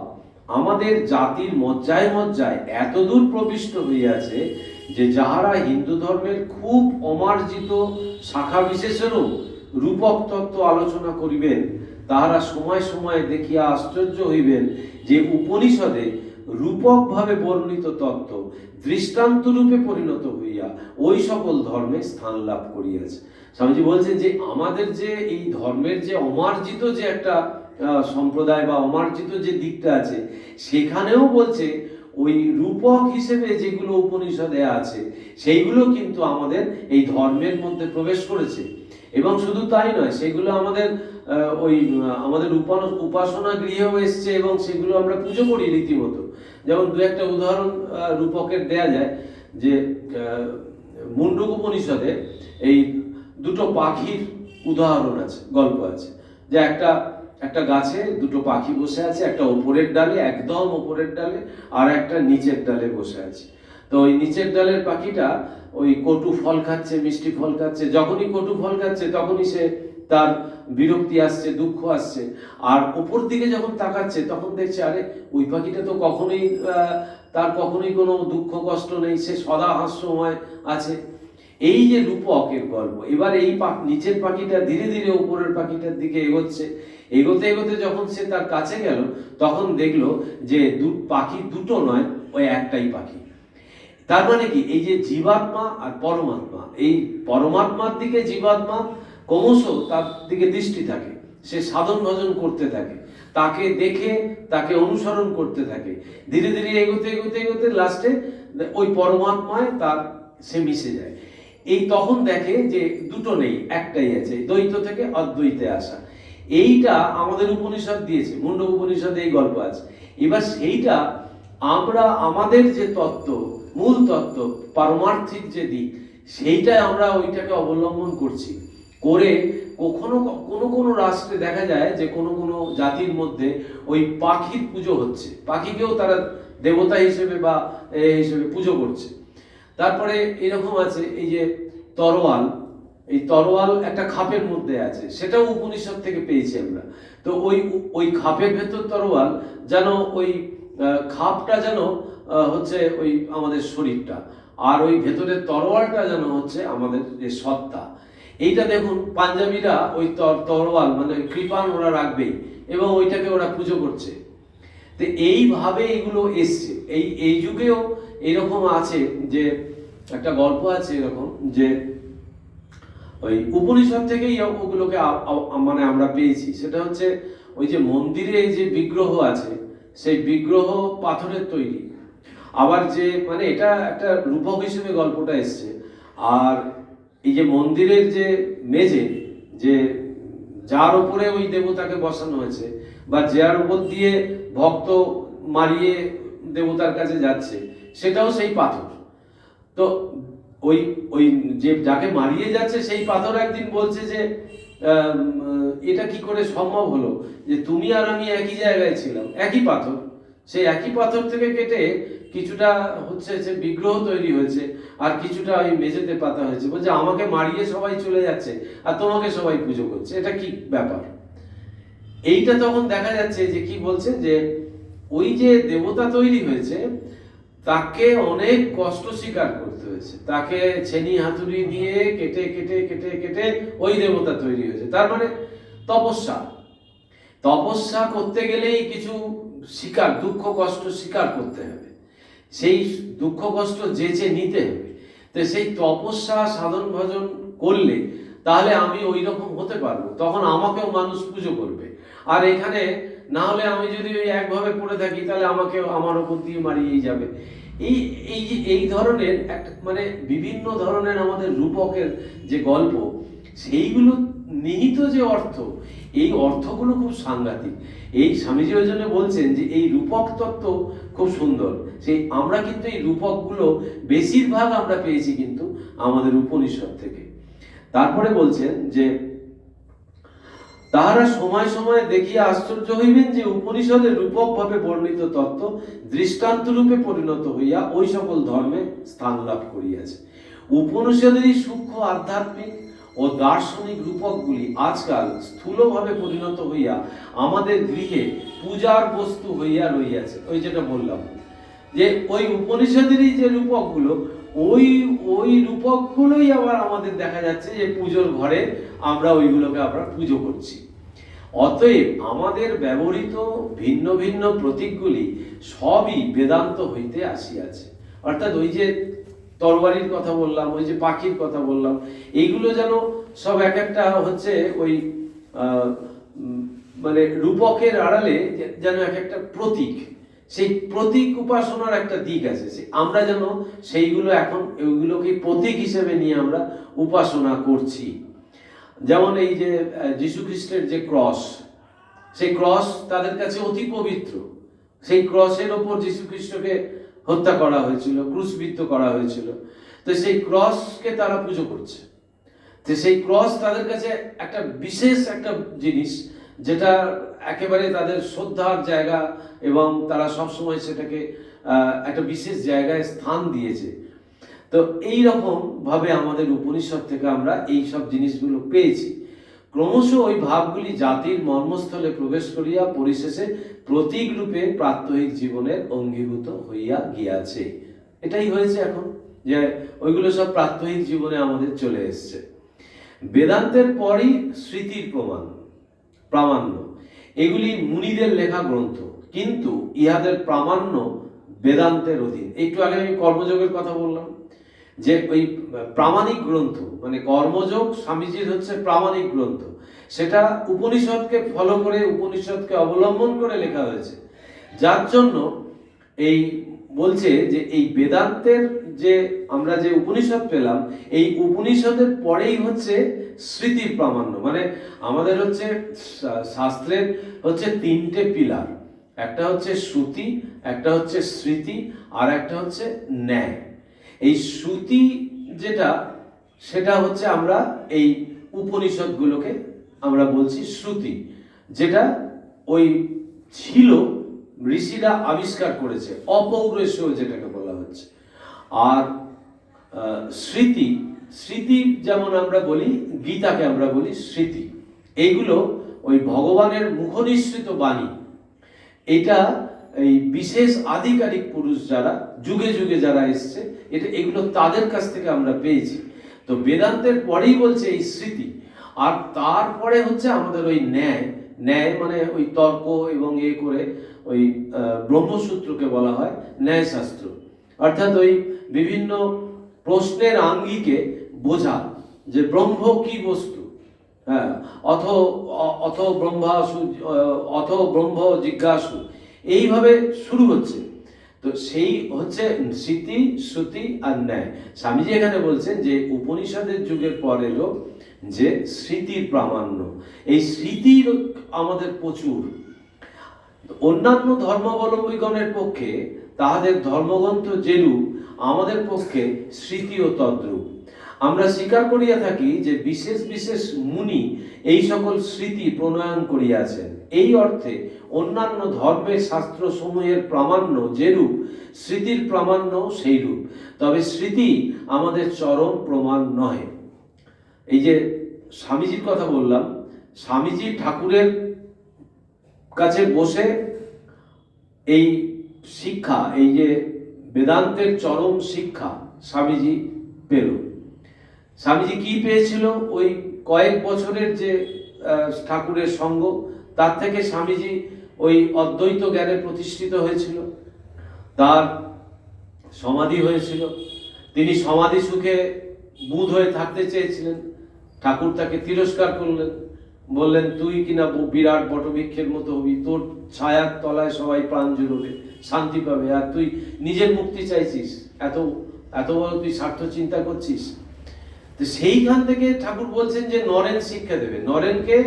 আমাদের জাতির মজ্জায় মজ্জায় এতদূর প্রবিষ্ট হইয়াছে যে যাহারা হিন্দু ধর্মের খুব অমার্জিত শাখা বিশেষেরও রূপক তত্ত্ব আলোচনা করিবেন, তাহারা সময় সময় দেখিয়া আশ্চর্য হইবেন যে উপনিষদে রূপকভাবে বর্ণিত তত্ত্ব দৃষ্টান্ত রূপে পরিণত হইয়া ওই সকল ধর্মে স্থান লাভ করিয়াছে। স্বামীজি বলছেন যে আমাদের যে এই ধর্মের যে অমার্জিত যে একটা সম্প্রদায় বা অমার্জিত যে দিকটা আছে, সেখানেও বলছে ওই রূপক হিসেবে যেগুলো উপনিষদে আছে সেইগুলো কিন্তু আমাদের এই ধর্মের মধ্যে প্রবেশ করেছে। এবং শুধু তাই নয়, সেগুলো আমাদের আমাদের উপাসনা গৃহেও এসছে এবং সেগুলো আমরা পুজো করি রীতিমতো। যেমন দু একটা উদাহরণ রূপকের দেয়া যায়, যে মুন্ডক উপনিষদে এই দুটো পাখির উদাহরণ আছে, গল্প আছে, যে একটা গাছে দুটো পাখি বসে আছে, একটা ওপরের ডালে, একদম ওপরের ডালে, আর একটা নিচের ডালে বসে আছে। তো ওই নিচের ডালের পাখিটা ওই কটু ফল খাচ্ছে, মিষ্টি ফল খাচ্ছে। যখনই কটু ফল খাচ্ছে তখনই সে তার বিরক্তি আসছে, দুঃখ আসছে। আর উপর দিকে যখন তাকাচ্ছে তখন দেখছে আরে ওই পাখিটা তো তার কখনোই কোনো দুঃখ কষ্ট নেই, সে সদা হাস্যময় আছে। এই যে রূপকের গল্প, এবার এই নিচের পাখিটা ধীরে ধীরে উপরের পাখিটার দিকে এগোচ্ছে। এগোতে এগোতে যখন সে তার কাছে গেল তখন দেখলো যে পাখি দুটো নয়, ওই একটাই পাখি। তার মানে কি, এই যে জীবাত্মা আর পরমাত্মা, এই পরমাত্মার দিকে জীবাত্মা ক্রমশ তার দিকে দৃষ্টি থাকে, সে সাধন ভজন করতে থাকে, তাকে দেখে তাকে অনুসরণ করতে থাকে। ধীরে ধীরে এগোতে এগোতে এগোতে লাস্টে ওই পরমাত্মায় সে মিশে যায়। এই তখন দেখে যে দুটো নেই, একটাই আছে, দ্বৈত থেকে অদ্বৈতে আসা। এইটা আমাদের উপনিষদ দিয়েছে, মুন্ডক উপনিষদে এই গল্প আছে। এবার সেইটা আমরা আমাদের যে তত্ত্ব, মূল তত্ত্ব, পারমার্থিক যে দিক, সেইটাই আমরা ওইটাকে অবলম্বন করছি। করে কোনো রাষ্ট্রে দেখা যায় যে কোনো জাতির মধ্যে ওই পাখির পুজো হচ্ছে, পাখিকেও তারা দেবতা হিসেবে বা হিসেবে পুজো করছে। তারপরে এরকম আছে এই যে তরোয়াল, এই তরোয়াল একটা খাপের মধ্যে আছে, সেটাও উপনিষদ থেকে পেয়েছি আমরা। তো ওই খাপের ভেতর তরোয়াল, যেন ওই খাপটা যেন হচ্ছে ওই আমাদের শরীরটা, আর ওই ভেতরের তরোয়ালটা যেন হচ্ছে আমাদের যে সত্তা। এইটা দেখুন পাঞ্জাবিরা ওই তরোয়াল মানে কৃপান ওরা রাখবেই, এবং ওইটাকে ওরা পুজো করছে। তো এইভাবে এগুলো এসছে। এই যুগেও এরকম আছে, যে একটা গল্প আছে এরকম, যে ওই উপনিষদ থেকেই ওগুলোকে মানে আমরা পেয়েছি। সেটা হচ্ছে ওই যে মন্দিরে যে বিগ্রহ আছে, সেই বিগ্রহ পাথরের তৈরি। আবার যে মানে এটা একটা রূপক হিসেবে গল্পটা এসছে। আর এই যে মন্দিরের যে মেঝে, যে যার উপরে ওই দেবতাকে বসানো হয়েছে বা যার উপর দিয়ে ভক্ত মারিয়ে দেবতার কাছে যাচ্ছে, সেটাও সেই পাথর। তো ওই ওই যে যাকে মারিয়ে যাচ্ছে সেই পাথর একদিন বলছে যে এটা কি করে সম্ভব হলো যে তুমি আর আমি একই জায়গায় ছিলাম, একই পাথর, সেই একই পাথর থেকে কেটে কিছুটা হচ্ছে যে বিগ্রহ তৈরি হয়েছে আর কিছুটা ওই মেঝেতে পাতা হয়েছে। বলছে আমাকে মারিয়ে সবাই চলে যাচ্ছে আর তোমাকে সবাই পুজো করছে, এটা কি ব্যাপার? এইটা তখন দেখা যাচ্ছে যে কি বলছে, যে ওই যে দেবতা তৈরি হয়েছে তাকে অনেক কষ্ট স্বীকার করতে হয়েছে, তাকে ছেনি হাতুড়ি দিয়ে কেটে কেটে কেটে কেটে ওই দেবতা তৈরি হয়েছে। তার মানে তপস্যা করতে গেলেই কিছু দুঃখ কষ্ট স্বীকার করতে হবে, সেই দুঃখ কষ্ট যেচে নিতে হবে। তো সেই তপস্যা সাধন ভজন করলে তাহলে আমি ওই রকম হতে পারবো, তখন আমাকেও মানুষ পুজো করবে। আর এখানে না হলে আমি যদি ওই একভাবে পড়ে থাকি তাহলে আমার ওপর দিয়ে মারিয়েই যাবে। এই ধরনের একটা মানে বিভিন্ন ধরনের আমাদের রূপকের যে গল্প, সেইগুলো নিহিত যে অর্থ, এই অর্থগুলো খুব সাংঘাতিক। এই স্বামীজি ওই জন্য বলছেন যে এই রূপক তত্ত্ব খুব সুন্দর। আমরা কিন্তু এই রূপকগুলো বেশিরভাগ আমরা পেয়েছি কিন্তু আমাদের উপনিষদ থেকে। তারপরে বলছেন যে তাহারা সময় সময় দেখিয়া আশ্চর্য হইবেন যে উপনিষদের রূপকভাবে বর্ণিত তত্ত্ব দৃষ্টান্ত রূপে পরিণত হইয়া ওই সকল ধর্মে স্থান লাভ করিয়াছে। উপনিষদেরই সূক্ষ্ম আধ্যাত্মিক ও দার্শনিক রূপকগুলি আজকাল স্থূলভাবে পরিণত হইয়া আমাদের গৃহে পূজার বস্তু হইয়া রইয়াছে। ওই যেটা বললাম যে ওই উপনিষদেরই যে রূপকগুলো, ওই ওই রূপকগুলোই আবার আমাদের দেখা যাচ্ছে যে পুজোর ঘরে আমরা ওইগুলোকে আমরা পুজো করছি। অতএব আমাদের ব্যবহৃত ভিন্ন ভিন্ন প্রতীকগুলি সবই বেদান্ত হইতে আসিয়াছে। অর্থাৎ ওই যে তরবারির কথা বললাম, ওই যে পাখির কথা বললাম, এইগুলো যেন সব এক একটা হচ্ছে ওই মানে রূপকের আড়ালে যেন এক একটা প্রতীক, সেই প্রতীক উপাসনার একটা দিক আছে। আমরা যেন সেইগুলো এখন ওইগুলোকে প্রতীক হিসেবে নিয়ে আমরা উপাসনা করছি। যেমন এই যে যীশু খ্রিস্টের যে ক্রস, সেই ক্রস তাদের কাছে অতি পবিত্র। সেই ক্রসের ওপর যীশু খ্রিস্টকে হত্যা করা হয়েছিল, ক্রুশবিদ্ধ করা হয়েছিল। তো সেই ক্রসকে তারা পুজো করছে। তো সেই ক্রস তাদের কাছে একটা বিশেষ একটা জিনিস, যেটা একেবারে তাদের শ্রদ্ধার জায়গা, এবং তারা সবসময় সেটাকে একটা বিশেষ জায়গায় স্থান দিয়েছে। তো এই রকম ভাবে আমাদের উপনিষদ থেকে আমরা এই সব জিনিসগুলো পেয়েছি। ক্রমশ ওই ভাবগুলি জাতির মর্মস্থলে প্রবেশ করিয়া পরিশেষে প্রতীক রূপে প্রাত্যহিক জীবনের অঙ্গীভূত হইয়া গিয়াছে। এটাই হয়েছে এখন, যে ওইগুলো সব প্রাত্যহিক জীবনে আমাদের চলে এসছে। বেদান্তের পরই স্মৃতির প্রামাণ্য। এগুলি মুনিদের লেখা গ্রন্থ, কিন্তু ইহাদের প্রামাণ্য বেদান্তের অধীন। একটু আগে আমি কর্মযোগের কথা বললাম, যে ওই প্রামাণিক গ্রন্থ মানে কর্মযোগ স্বামীজির হচ্ছে প্রামাণিক গ্রন্থ। সেটা উপনিষদকে ফলো করে, উপনিষদকে অবলম্বন করে লেখা হয়েছে। যার জন্য এই বলছে যে এই বেদান্তের যে আমরা যে উপনিষদ পেলাম, এই উপনিষদের পরেই হচ্ছে স্মৃতির প্রামাণ্য। মানে আমাদের হচ্ছে শাস্ত্রের হচ্ছে তিনটে পিলার, একটা হচ্ছে শ্রুতি, একটা হচ্ছে স্মৃতি, আর একটা হচ্ছে ন্যায়। এই শ্রুতি যেটা, সেটা হচ্ছে আমরা এই উপনিষদগুলোকে আমরা বলছি শ্রুতি, যেটা ওই ছিল ঋষিরা আবিষ্কার করেছে, অপৌরুষেয় যেটাকে বলা হচ্ছে। আর স্মৃতি যেমন আমরা বলি, গীতাকে আমরা বলি স্মৃতি। এইগুলো ওই ভগবানের মুখনিসৃত বাণী। এটা এই বিশেষ আধিকারিক পুরুষ যারা যুগে যুগে যারা এসছে, এগুলো তাদের কাছ থেকে আমরা পেয়েছি। তো বেদান্তের পরেই বলছে এই স্মৃতি, আর তারপরে হচ্ছে আমাদের ওই ন্যায় মানে ওই তর্ক এবং করে ওই ব্রহ্মসূত্রকে বলা হয় ন্যায়শাস্ত্র। অর্থাৎ ওই বিভিন্ন প্রশ্নের আঙ্গিকে বোঝা যে ব্রহ্ম কি বস্তু, হ্যাঁ, অথ ব্রহ্ম জিজ্ঞাসু, এইভাবে শুরু হচ্ছে। তো সেই হচ্ছে স্মৃতি, শ্রুতি আর ন্যায়। স্বামীজি এখানে বলছেন যে উপনিষদের যুগের পর এলো যে স্মৃতির প্রামাণ্য। এই স্মৃতির আমাদের প্রচুর। অন্যান্য ধর্মাবলম্বীগণের পক্ষে তাহাদের ধর্মগ্রন্থ যেরূপ, আমাদের পক্ষে স্মৃতিও তদ্রূপ। আমরা স্বীকার করিয়া থাকি যে বিশেষ বিশেষ মুনি এই সকল স্মৃতি প্রণয়ন করিয়াছেন। এই অর্থে অন্যান্য ধর্মের শাস্ত্র সমূহের প্রামাণ্য যেরূপ, স্মৃতির প্রামাণ্য সেই রূপ। তবে স্মৃতি আমাদের চরম প্রমাণ নয়। এই যে স্বামীজির কথা বললাম, স্বামীজি ঠাকুরের কাছে বসে এই শিক্ষা, এই যে বেদান্তের চরম শিক্ষা স্বামীজি পেল। স্বামীজি কি পেয়েছিল? ওই কয়েক বছরের যে ঠাকুরের সঙ্গ, তার থেকে স্বামীজি ওই অদ্বৈত জ্ঞানে প্রতিষ্ঠিত হয়েছিল। তার সমাধি হয়েছিল, তিনি সমাধি সুখে বুঁদ হয়ে থাকতে চেয়েছিলেন। ঠাকুর তাকে তিরস্কার করলেন, বললেন তুই কিনা বিরাট বটবৃক্ষের মতো হবি, তোর ছায়ার তলায় সবাই প্রাণ জুড়বে, শান্তি পাবে, আর তুই নিজের মুক্তি চাইছিস, এত বড় তুই স্বার্থ চিন্তা করছিস। তো সেইখান থেকে ঠাকুর বলছেন যে নরেন শিক্ষা দেবে। নরেনকে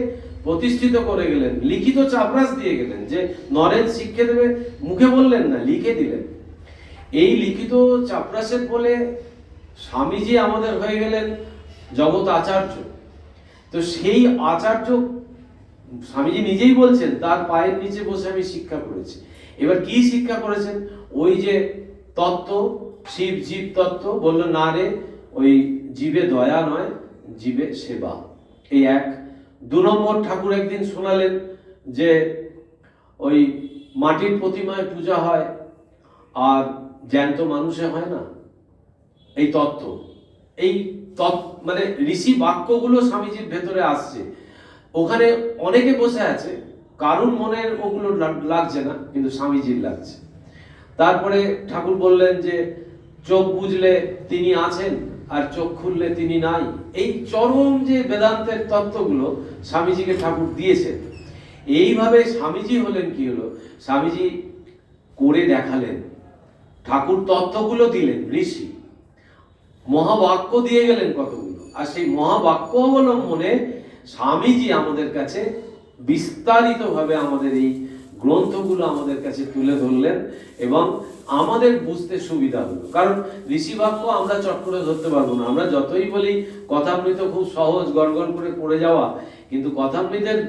প্রতিষ্ঠিত করে গেলেন, লিখিত চাপরাস দিয়ে গেলেন যে নরেন শিক্ষা দেবে। মুখে বললেন না, লিখে দিলেন। এই লিখিত চাপরাসের ফলে স্বামীজি আমাদের হয়ে গেলেন জগৎ আচার্য। তো সেই আচার্য স্বামীজি নিজেই বলছেন তার পায়ের নিচে বসে আমি শিক্ষা করেছি। এবার কি শিক্ষা করেছেন? ওই যে তত্ত্ব, শিব জীব তত্ত্ব, বললো না রে, ওই জীবে দয়া নয়, জীবে সেবা। এই এক। 2 নম্বর, ঠাকুর একদিন শোনালেন যে ওই মাটির প্রতিমায় পূজা হয় আর জ্যান্ত মানুষে হয় না, এই তত্ত্ব। এই মানে ঋষি বাক্যগুলো স্বামীজির ভেতরে আসছে। ওখানে অনেকে বসে আছে, কারুর মনের ওগুলো লাগছে না, কিন্তু স্বামীজির লাগছে। তারপরে ঠাকুর বললেন যে চোখ বুঝলে তিনি আছেন আর চোখ খুললে তিনি নাই। এই চরম যে বেদান্তের তত্ত্বগুলো স্বামীজিকে ঠাকুর দিয়েছেন। এইভাবে স্বামীজি হলেন কি হলো, স্বামীজি করে দেখালেন। ঠাকুর তত্ত্বগুলো দিলেন, ঋষি মহাবাক্য দিয়ে গেলেন কতগুলো, আর সেই মহাবাক্য অবলম্বনে স্বামীজি আমাদের কাছে বিস্তারিতভাবে আমাদের এই গ্রন্থগুলো আমাদের কাছে তুলে ধরলেন এবং আমাদের বুঝতে সুবিধা হলো। কারণ ঋষি বাক্য আমরা চট করে ধরতে পারবো না। আমরা যতই বলি কথামৃত খুব সহজ, গড়গড় করে পড়ে যাওয়া, কিন্তু কথামৃতের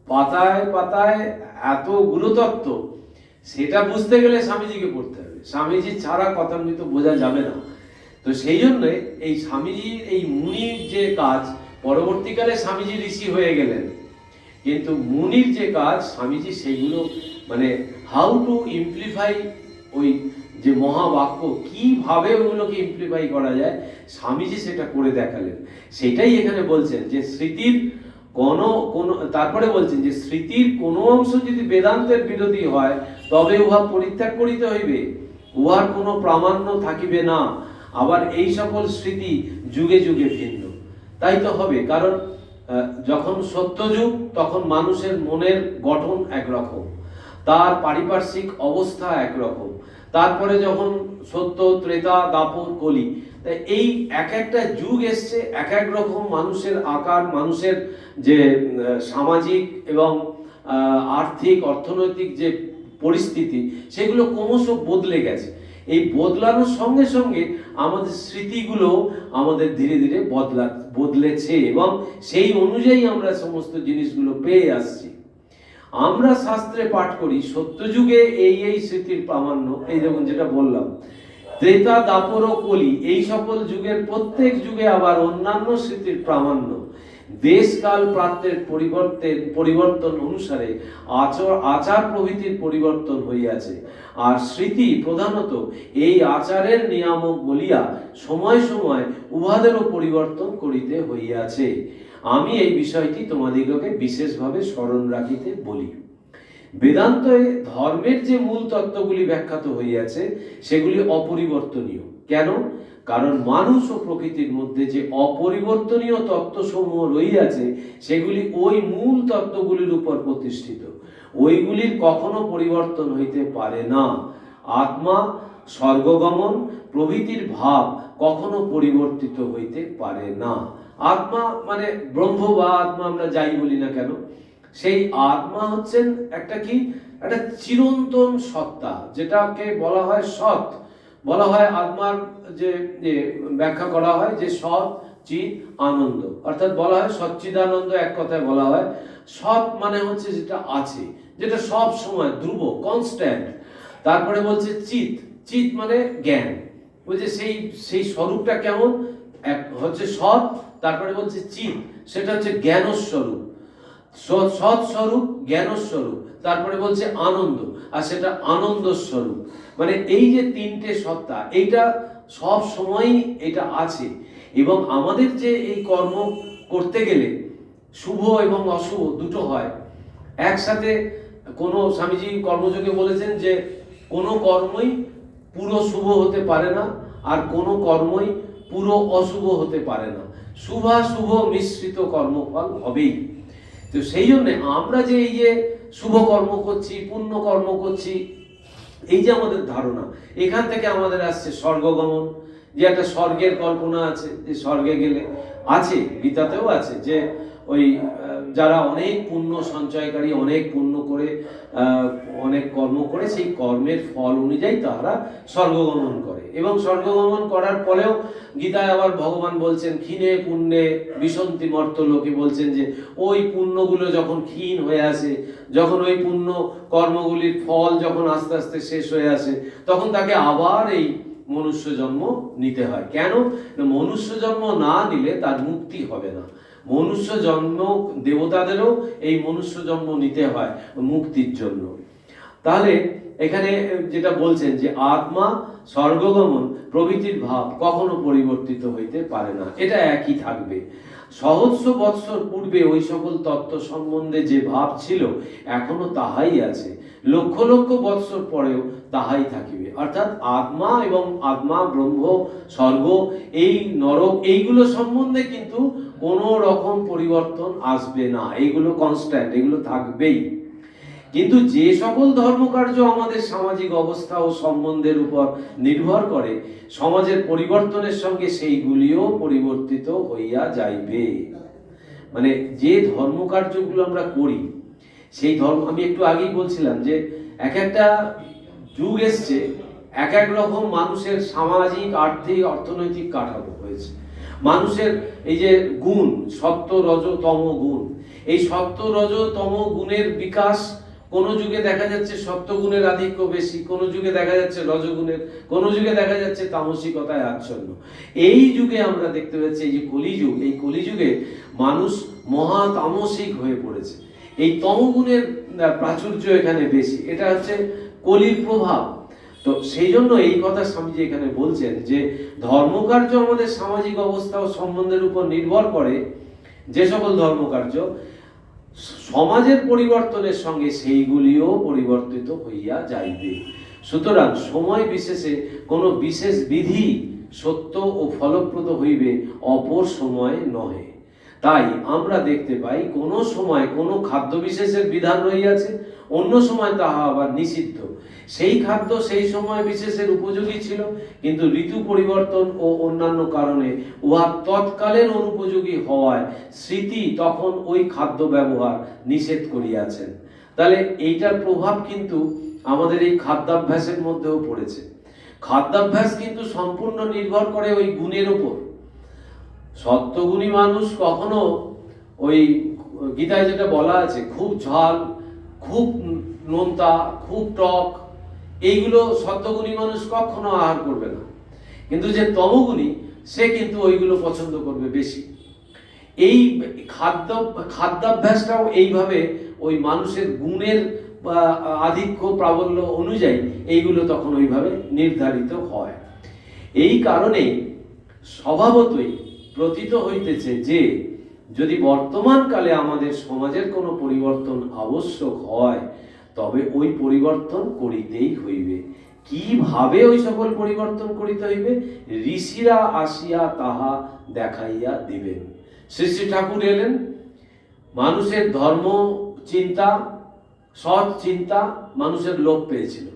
পাতায় পাতায় এতগুলো তত্ত্ব, সেটা বুঝতে গেলে স্বামীজিকে পড়তে হবে। স্বামীজি ছাড়া কথামৃত বোঝা যাবে না। তো সেই জন্য এই স্বামীজির এই মুনির যে কাজ, পরবর্তীকালে স্বামীজি ঋষি হয়ে গেলেন, কিন্তু মুনির যে কাজ স্বামীজি সেইগুলো মানে হাউ টু ইমপ্লিফাই, ওই যে মহাবাক্য কিভাবে ওগুলোকে ইমপ্লিফাই করা যায়, স্বামীজি সেটা করে দেখালেন। সেটাই এখানে বলছেন যে স্মৃতির তারপরে বলছেন যে স্মৃতির কোনো অংশ যদি বেদান্তের বিরোধী হয় তবে উহা পরিত্যাগ করিতে হইবে, উহার কোনো প্রামাণ্য থাকিবে না। আবার এই সকল স্মৃতি যুগে যুগে ভিন্ন। তাই তো হবে, কারণ যখন সত্যযুগ তখন মানুষের মনের গঠন একরকম, তার পারিপার্শ্বিক অবস্থা একরকম। তারপরে যখন সত্য, ত্রেতা, দাপর, কলি, তাই এই এক একটা যুগ এসছে, এক এক রকম মানুষের আকার, মানুষের যে সামাজিক এবং আর্থিক অর্থনৈতিক যে পরিস্থিতি, সেগুলো ক্রমশ বদলে গেছে। এই বদলানোর সঙ্গে সঙ্গে আমাদের স্মৃতিগুলো আমাদের ধীরে ধীরে বদলেছে এবং সেই অনুযায়ী আমরা সমস্ত জিনিসগুলো পেয়ে আসছি। আমরা শাস্ত্রে পাঠ করি সত্যযুগে এই স্মৃতির প্রামাণ্য, এই দেখুন যেটা বললাম, ত্রেতা, দাপর ও কলি, এই সকল যুগের প্রত্যেক যুগে আবার অন্যান্য স্মৃতির প্রামাণ্য। দেশকাল প্রান্তের পরিবর্তন অনুসারে আচার প্রভৃতির পরিবর্তন হইয়াছে। আর স্মৃতি প্রধানত এই আচারের নিয়ামক বলিয়া সময় সময় উহাদেরও পরিবর্তন করিতে হইয়াছে। আমি এই বিষয়টি তোমাদিগকে বিশেষভাবে স্মরণ রাখিতে বলি। বেদান্তে ধর্মের যে মূল তত্ত্বগুলি ব্যাখ্যাত হইয়াছে সেগুলি অপরিবর্তনীয়। কেন? কারণ মানুষ ও প্রকৃতির মধ্যে যে অপরিবর্তনীয় তত্ত্বসমূহ রইয়াছে সেগুলি ওই মূল তত্ত্বগুলির উপর প্রতিষ্ঠিত। ওইগুলির কখনো পরিবর্তন হইতে পারে না। আত্মা, স্বর্গগমন প্রভৃতির ভাব কখনো পরিবর্তিত হইতে পারে না। আত্মা মানে ব্রহ্ম বা আত্মা, আমরা যাই বলি না কেন, সেই আত্মা হচ্ছেন একটা কি, একটা চিরন্তন সত্তা, যেটাকে বলা হয় সৎ। বলা হয় আত্মার যে ব্যাখ্যা করা হয় যে সৎ চিৎ আনন্দ, অর্থাৎ বলা হয় সচ্চিদানন্দ। এক কথায় বলা হয় সৎ মানে হচ্ছে যেটা আছে, যেটা সব সময় ধ্রুব, কনস্ট্যান্ট। তারপরে বলছে চিৎ, চিৎ মানে জ্ঞান, বলছে সেই স্বরূপটা কেমন, এক হচ্ছে সৎ। তারপরে বলছে চিৎ, সেটা হচ্ছে জ্ঞানস্বরূপ, সৎ স্বরূপ, জ্ঞানস্বরূপ। তারপরে বলছে আনন্দ, আর সেটা আনন্দ স্বরূপ। মানে এই যে তিনটে সত্তা, এইটা সব সময়ই এটা আছে। এবং আমাদের যে এই কর্ম করতে গেলে শুভ এবং অশুভ দুটো হয় একসাথে। কোনো স্বামীজি কর্মযোগে বলেছেন যে কোনো কর্মই পুরো শুভ হতে পারে না, আর কোনো কর্মই পুরো অশুভ হতে পারে না। শুভাশুভ মিশ্রিত কর্মফল হবেই। তো সেই জন্য আমরা যে এই যে শুভ কর্ম করছি, পুণ্য কর্ম করছি, এই যে আমাদের ধারণা, এখান থেকে আমাদের আসছে স্বর্গগমন, যে একটা স্বর্গের কল্পনা আছে, যে স্বর্গে গেলে আছে, গীতাতেও আছে যে ওই যারা অনেক পুণ্য সঞ্চয়কারী, অনেক পুণ্য করে অনেক কর্ম করে সেই কর্মের ফল অনুযায়ী তারা স্বর্গগমন করে, এবং স্বর্গগমন করার পরেও গীতায় আবার ভগবান বলছেন ক্ষীণে পুণ্যে বিসন্তি মর্ত লোকে, বলছেন যে ওই পুণ্যগুলো যখন ক্ষীণ হয়ে আসে, যখন ওই পুণ্য কর্মগুলির ফল যখন আস্তে আস্তে শেষ হয়ে আসে, তখন তাকে আবার এই মনুষ্য জন্ম নিতে হয়। কেন? মনুষ্য জন্ম না নিলে তার মুক্তি হবে না। মনুষ্য জন্ম, দেবতাদেরও এই মনুষ্য জন্ম নিতে হয় মুক্তির জন্য। তাহলে এখানে যেটা বলছেন যে আত্মা, স্বর্গগমন প্রভৃতির ভাব কখনো পরিবর্তিত হইতে পারে না, এটা একই থাকবে। সহস্র বৎসর পূর্বে ওই সকল তত্ত্ব সম্বন্ধে যে ভাব ছিল এখনো তাহাই আছে, লক্ষ লক্ষ বৎসর পরেও তাহাই থাকিবে। অর্থাৎ আত্মা এবং আত্মা, ব্রহ্ম, স্বর্গ, এই নরক, এইগুলো সম্বন্ধে কিন্তু কোনো রকম পরিবর্তন আসবে না, এইগুলো কনস্ট্যান্ট, এগুলো থাকবেই। কিন্তু যে সকল ধর্মকার্য আমাদের সামাজিক অবস্থা ও সম্বন্ধের উপর নির্ভর করে, সমাজের পরিবর্তনের সঙ্গে সেইগুলিও পরিবর্তিত হইয়া যাইবে। মানে যে ধর্মকার্যগুলো আমরা করি, সেই ধর্ম, আমি একটু আগেই বলছিলাম যে এক একটা যুগ এসছে, এক এক রকম মানুষের সামাজিক, আর্থিক, অর্থনৈতিক কাঠামো হয়েছে। মানুষের এই যে গুণ, সত্য রজ তম গুণ, এই সত্য রজ তম গুণের বিকাশ, কোন যুগে দেখা যাচ্ছে সত্যগুণের আধিক্য বেশি, কোন যুগে দেখা যাচ্ছে রজগুণের, কোন যুগে দেখা যাচ্ছে তামসিকতায় আচ্ছন্ন। এই যুগে আমরা দেখতে পাচ্ছি, এই যে কলিযুগ, এই কলিযুগে মানুষ মহা তামসিক হয়ে পড়েছে। এই তমগুণের প্রাচুর্য এখানে বেশি, এটা হচ্ছে কলির প্রভাব। তো সেই জন্য এই কথা স্বামীজি এখানে বলছেন যে ধর্মকার্য আমাদের সামাজিক অবস্থা ও সম্বন্ধের উপর নির্ভর করে, যে সকল ধর্মকার্য সমাজের পরিবর্তনের সঙ্গে সেইগুলিও পরিবর্তিত হইয়া যাইবে। সুতরাং সময় বিশেষে কোনো বিশেষ বিধি সত্য ও ফলপ্রদ হইবে, অপর সময় নহে। তাই আমরা দেখতে পাই কোনো সময় কোনো খাদ্য বিশেষের বিধান রহিয়াছে, অন্য সময় তাহা আবার নিষিদ্ধ। সেই খাদ্য সেই সময় বিশেষের উপযোগী ছিল, কিন্তু ঋতু পরিবর্তন ও অন্যান্য কারণে উহা তৎকালের অনুপযোগী হওয়ায় স্মৃতি তখন ওই খাদ্য ব্যবহার নিষেধ করিয়াছেন। তাহলে এইটার প্রভাব কিন্তু আমাদের এই খাদ্যাভ্যাসের মধ্যেও পড়েছে। খাদ্যাভ্যাস কিন্তু সম্পূর্ণ নির্ভর করে ওই গুণের উপর। সত্যগুণী মানুষ কখনো ওই গীতায় যেটা বলা আছে, খুব ঝাল, খুব নোনতা, খুব টক, এইগুলো সত্যগুণী মানুষ কখনো আহার করবে না। কিন্তু যে তমগুণী, সে কিন্তু ওইগুলো পছন্দ করবে বেশি। এই খাদ্যাভ্যাসটাও এইভাবে ওই মানুষের গুণের আধিক্য প্রাবল্য অনুযায়ী এইগুলো তখন ওইভাবে নির্ধারিত হয়। এই কারণেই স্বভাবতই প্রতীত হইতেছে যে যদি বর্তমানকালে আমাদের সমাজের কোনো পরিবর্তন আবশ্যক হয়, তবে ওই পরিবর্তন করিতেই হইবে। কিভাবে ওই সকল পরিবর্তন করিতে হইবে, ঋষিরা আসিয়া তাহা দেখাইয়া দিবেন। শ্রী শ্রী ঠাকুর এলেন, মানুষের ধর্ম চিন্তা, সৎ চিন্তা মানুষের লোপ পেয়েছিল।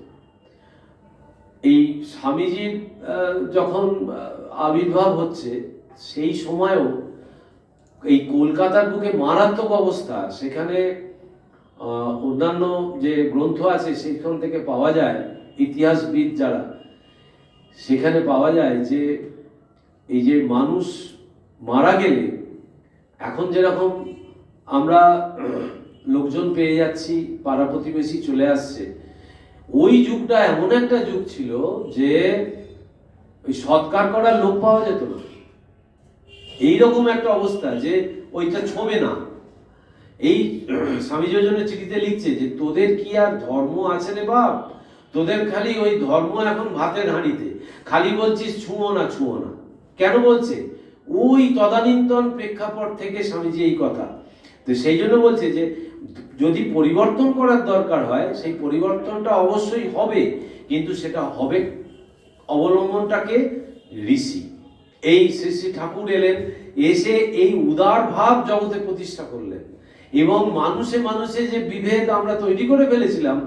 এই স্বামীজির যখন আবির্ভাব হচ্ছে, সেই সময়ও এই কলকাতার বুকে মারাত্মক অবস্থা। সেখানে অন্যান্য যে গ্রন্থ আছে সেখান থেকে পাওয়া যায়, ইতিহাসবিদ যারা, সেখানে পাওয়া যায় যে এই যে মানুষ মারা গেলে এখন যেরকম আমরা লোকজন পেয়ে যাচ্ছি, পাড়া প্রতিবেশী চলে আসছে, ওই যুগটা এমন একটা যুগ ছিল যে ওই সৎকার করার লোক পাওয়া যেত না। এইরকম একটা অবস্থা যে ওইটা ছোবে না। এই স্বামী যোজনের চিঠিতে লিখছে যে তোদের কি আর ধর্ম আছে রে বাপ, তোদের খালি ওই ধর্ম এখন ভাতের হাঁড়িতে, খালি বলছিস ছুঁয়ো না ছুঁয়ো না। কেন বলছে? ওই তদানীন্তন প্রেক্ষাপট থেকে স্বামীজি এই কথা। তো সেই জন্য বলছে যে যদি পরিবর্তন করার দরকার হয়, সেই পরিবর্তনটা অবশ্যই হবে, কিন্তু সেটা হবে অবলম্বনটাকে ঋষি। এই শ্রী শ্রী ঠাকুর এলেন, এসে এই উদার ভাব জগতে প্রতিষ্ঠা করলেন, এবং মানুষে মানুষে যে বিভেদ আমরা তৈরি করে ফেলেছিলাম,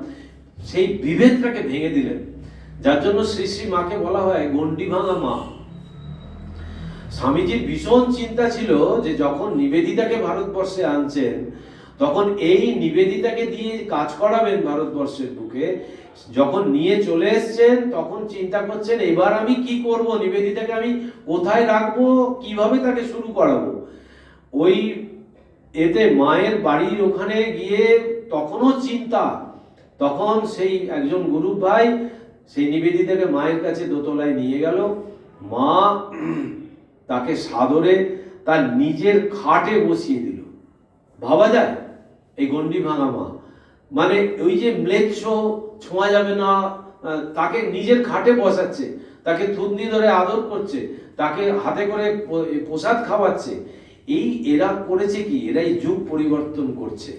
সেই বিভেদটাকে ভেঙে দিলেন। যার জন্য শ্রী শ্রী মাকে বলা হয় গণ্ডি ভাঙা মা। স্বামীজির ভীষণ চিন্তা ছিল যে যখন নিবেদিতাকে ভারতবর্ষে আনছেন, তখন এই নিবেদিতাকে দিয়ে কাজ করাবেন ভারতবর্ষের বুকে। যখন নিয়ে চলে এসছেন তখন চিন্তা করছেন এবার আমি কি করব, নিবেদিতাকে আমি কোথায় রাখবো, কিভাবে তাকে শুরু করাবো। ওই এতে মায়ের বাড়ির ওখানে গিয়ে তখনও চিন্তা। তখন সেই একজন গুরু ভাই সেই নিবেদিতাকে মায়ের কাছে দোতলায় নিয়ে গেল। মা তাকে সাদরে তার নিজের খাটে বসিয়ে দিল। ভাবা যায় এই গণ্ডি ভাঙা মা, মানে ওই যে ম্লেচ্ছ ছোঁয়া যাবে না, তাকে নিজের খাটে বসাচ্ছে, তাকে থুতনি ধরে আদর করছে, তাকে হাতে করে প্রসাদ খাওয়াচ্ছে। এরা করেছে কি, এরাই যুগ পরিবর্তন করছে।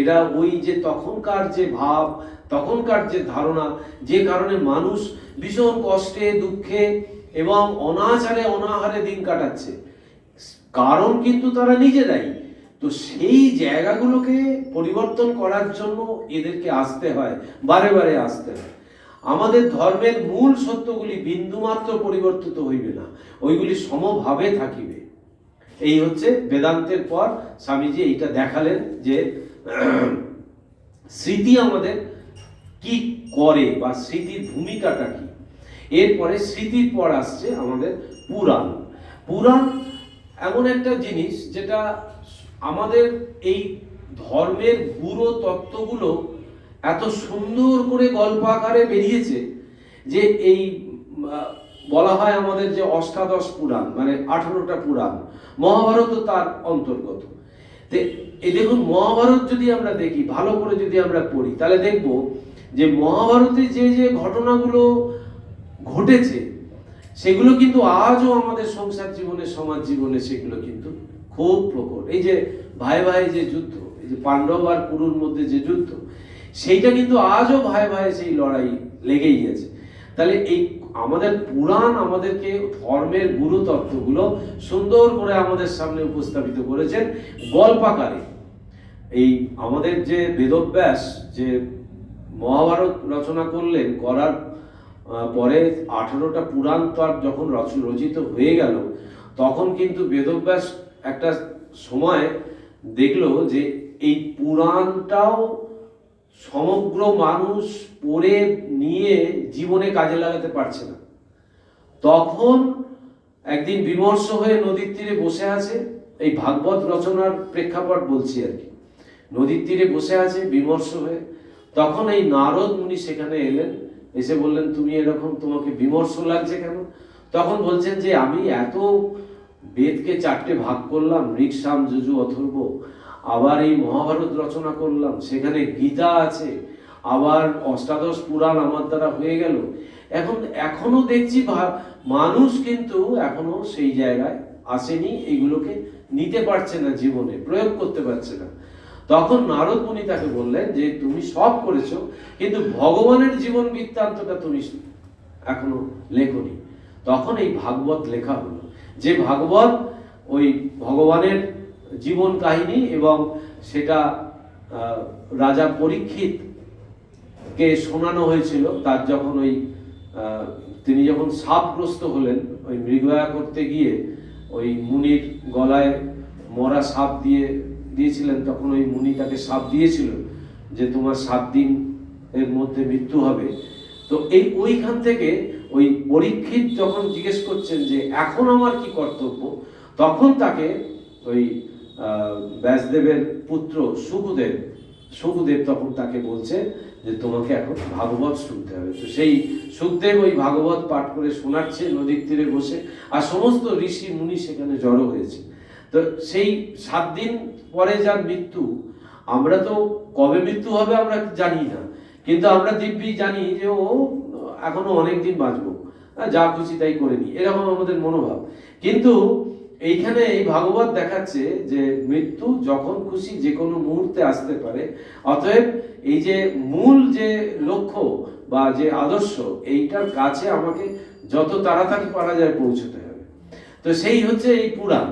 এরা ওই যে তখনকার যে ভাব, তখনকার যে ধারণা, যে কারণে মানুষ ভীষণ কষ্টে দুঃখে এবং অনাচারে অনাহারে দিন কাটাচ্ছে, কারণ কিন্তু তারা নিজেরাই। তো সেই জায়গাগুলোকে পরিবর্তন করার জন্য এদেরকে আসতে হয়, বারে বারে আসতে হয়। আমাদের ধর্মের মূল সত্যগুলি বিন্দুমাত্র পরিবর্তিত হইবে না, ওইগুলি সমভাবে থাকিবে। এই হচ্ছে বেদান্তের পর স্বামীজি এইটা দেখালেন যে স্মৃতি আমাদের কি করে বা স্মৃতির ভূমিকাটা কি। এরপরে স্মৃতির পর আসছে আমাদের পুরাণ। পুরাণ এমন একটা জিনিস যেটা আমাদের এই ধর্মের গুরু তত্ত্বগুলো এত সুন্দর করে গল্প আকারে বেরিয়েছে যে এই বলা হয় আমাদের যে অষ্টাদশ পুরাণ, মানে 18টা পুরাণ, মহাভারতও তার অন্তর্গত। এই দেখুন, মহাভারত যদি আমরা দেখি, ভালো করে যদি আমরা পড়ি, তাহলে দেখব যে মহাভারতে যে যে ঘটনাগুলো ঘটেছে সেগুলো কিন্তু আজও আমাদের সংসার জীবনে, সমাজ জীবনে সেগুলো কিন্তু খুব প্রকট। এই যে ভাই ভাই যে যুদ্ধ, এই যে পাণ্ডব আর কুরুর মধ্যে যে যুদ্ধ, সেইটা কিন্তু আজও ভাই ভাই সেই লড়াই লেগেই আছে। তাহলে এই আমাদের পুরাণ আমাদেরকে ধর্মের গুরু তত্ত্বগুলো সুন্দর করে আমাদের সামনে উপস্থাপিত করেছেন গল্পাকারে। এই আমাদের যে বেদব্যাস যে মহাভারত রচনা করলেন, করার পরে 18টা পুরাণ তার যখন রচিত হয়ে গেল, তখন কিন্তু বেদব্যাস একটা সময় দেখলো যে এই পুরাণটাও সমগ্র মানুষ পড়ে নিয়ে জীবনে কাজে লাগাতে পারছে না। তখন একদিন বিমর্ষ হয়ে নদীর তীরে বসে আছে, এই ভাগবত রচনার প্রেক্ষাপট বলছি আর কি, নদীর তীরে বসে আছে বিমর্ষ হয়ে। তখন এই নারদ মুনি সেখানে এলেন, এসে বললেন তুমি এরকম, তোমাকে বিমর্ষ লাগছে কেন? তখন বলছেন যে আমি এত বেদকে 4টে ভাগ করলাম, ঋক সাম যজু অথর্ব, আবার এই মহাভারত রচনা করলাম, সেখানে গীতা আছে, আবার অষ্টাদশ পুরাণ আমার দ্বারা হয়ে গেল। এখনো দেখছি মানুষ কিন্তু এখনো সেই জায়গায় আসেনি, এগুলোকে নিতে পারছে না, জীবনে প্রয়োগ করতে পারছে না। তখন নারদ মুনি তাকে বললেন যে তুমি সব করেছো, কিন্তু ভগবানের জীবন বৃত্তান্তটা তুমি এখনো লেখনি। তখন এই ভাগবত লেখা হলো, যে ভাগবত ওই ভগবানের জীবন কাহিনী, এবং সেটা রাজা পরীক্ষিত কে শোনানো হয়েছিল। তার যখন তিনি যখন সাপগ্রস্ত হলেন, ওই মৃগয়া করতে গিয়ে ওই মুনির গলায় মরা সাপ দিয়েছিলেন, তখন ওই মুনি তাকে সাপ দিয়েছিল যে তোমার 7 দিন এর মধ্যে মৃত্যু হবে। তো ওইখান থেকে ওই পরীক্ষিত যখন জিজ্ঞেস করছেন যে এখন আমার কি কর্তব্য, তখন তাকে ওই ব্যাসদেবের পুত্র সুখদেব তখন তাকে বলছে যে তোমাকে এখন ভাগবত শুনতে হবে। তো সেই সুখদেব ওই ভাগবত পাঠ করে শোনাচ্ছে নদীর তীরে বসে, আর সমস্ত ঋষি মুনি সেখানে জড়ো হয়েছে। তো সেই 7 দিন পরে যার মৃত্যু, আমরা তো কবে মৃত্যু হবে আমরা জানি না, কিন্তু আমরা দিব্যি জানি যে ও এখনো অনেক দিন বাঁচবো, যা খুশি তাই করে নি, এরকম আমাদের মনোভাব। কিন্তু এইখানে এই ভাগবত দেখাচ্ছে যে মৃত্যু যখন খুশি যে কোনো মুহূর্তে আসতে পারে। অতএব এই যে মূল যে লক্ষ্য বা যে আদর্শ, এইটার কাছে আমাকে যত তাড়াতাড়ি পারা যায় পৌঁছতে হবে। তো সেই হচ্ছে এই পুরাণ।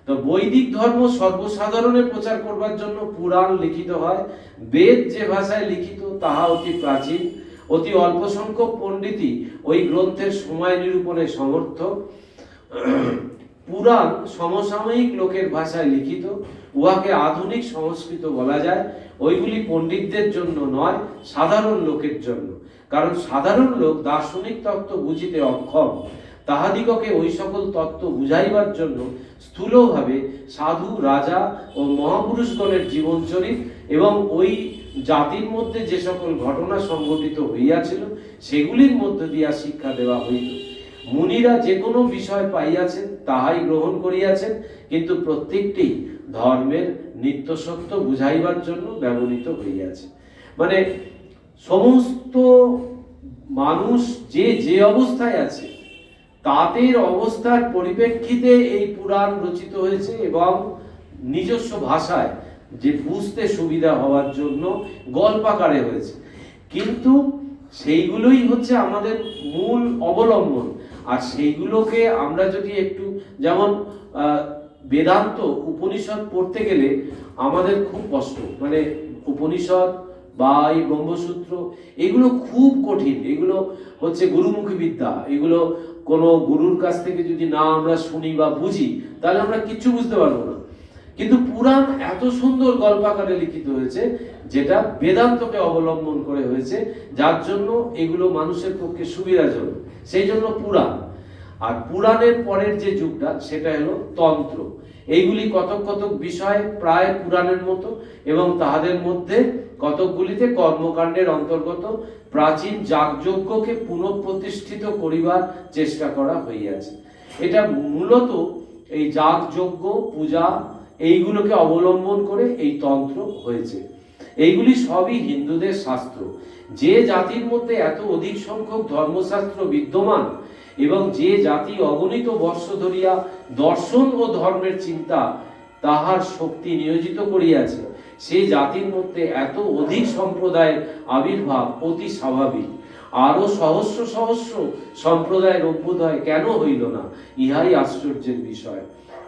তো বৈদিক ধর্ম সর্বসাধারণে প্রচার করবার জন্য পুরাণ লিখিত হয়। বেদ যে ভাষায় লিখিত তাহা অতি প্রাচীন, অতি অল্প সংখ্যক পণ্ডিতই ওই গ্রন্থের সময় নিরূপণে সমর্থ। পুরাণ সমসাময়িক লোকের ভাষায় লিখিত, উহাকে আধুনিক সংস্কৃত বলা যায়। ওইগুলি পণ্ডিতদের জন্য নয়, সাধারণ লোকের জন্য। কারণ সাধারণ লোক দার্শনিক তত্ত্ব বুঝিতে অক্ষম। তাহাদিগকে ওই সকল তত্ত্ব বুঝাইবার জন্য স্থূলভাবে সাধু, রাজা ও মহাপুরুষগণের জীবনচরিত এবং ওই জাতির মধ্যে যে সকল ঘটনা সংঘটিত হইয়াছিল সেগুলির মধ্য দিয়া শিক্ষা দেওয়া হইত। মুনিরা যে কোনো বিষয় পাইয়াছেন তাহাই গ্রহণ করিয়াছেন, কিন্তু প্রত্যেকটি ধর্মের নিত্য সত্য বুঝাইবার জন্য ব্যবহৃত হইয়াছে। মানে সমস্ত মানুষ যে যে অবস্থায় আছে তাদের অবস্থার পরিপ্রেক্ষিতে এই পুরাণ রচিত হয়েছে এবং নিজস্ব ভাষায় যে বুঝতে সুবিধা হওয়ার জন্য গল্পাকারে হয়েছে। কিন্তু সেইগুলোই হচ্ছে আমাদের মূল অবলম্বন। আর সেইগুলোকে আমরা যদি একটু, যেমন বেদান্ত উপনিষদ পড়তে গেলে আমাদের খুব কষ্ট, মানে উপনিষদ বা এই ব্রহ্মসূত্র এগুলো খুব কঠিন, এগুলো হচ্ছে গুরুমুখী বিদ্যা। এগুলো কোনো গুরুর কাছ থেকে যদি না আমরা শুনি বা বুঝি তাহলে আমরা কিচ্ছু বুঝতে পারবো না। কিন্তু পুরাণ এত সুন্দর গল্পাকারে লিখিত হয়েছে যেটা বেদান্তকে অবলম্বন করে হয়েছে, যার জন্য এগুলো মানুষের পক্ষে সুবিধাজনক, সেই জন্য পুরাণ। আর পুরাণের পরের যে যুগটা সেটা হলো তন্ত্র। এইগুলি কতক কতক বিষয় প্রায় পুরাণের মতো এবং তাহাদের মধ্যে কতকগুলিতে কর্মকাণ্ডের অন্তর্গত প্রাচীন যাগযজ্ঞকে পুনঃপ্রতিষ্ঠিত করিবার চেষ্টা করা হইয়াছে। এটা মূলত এই যাগযজ্ঞ পূজা এইগুলোকে অবলম্বন করে এই তন্ত্র হয়েছে। এইগুলি সবই হিন্দুদের শাস্ত্র। যে জাতির মধ্যে এত অধিক সংখ্যক ধর্মশাস্ত্র বিদ্যমান এবং যে জাতি অগণিত বর্ষ ধরিয়া দর্শন ও ধর্মের চিন্তা তাহার শক্তি নিয়োজিত করিয়াছে, সেই জাতির মধ্যে এত অধিক সম্প্রদায়ের আবির্ভাব অতি স্বাভাবিক। আরো সহস্র সহস্র সম্প্রদায়ের অভ্যুদয় কেন হইল না, ইহাই আশ্চর্যের বিষয়।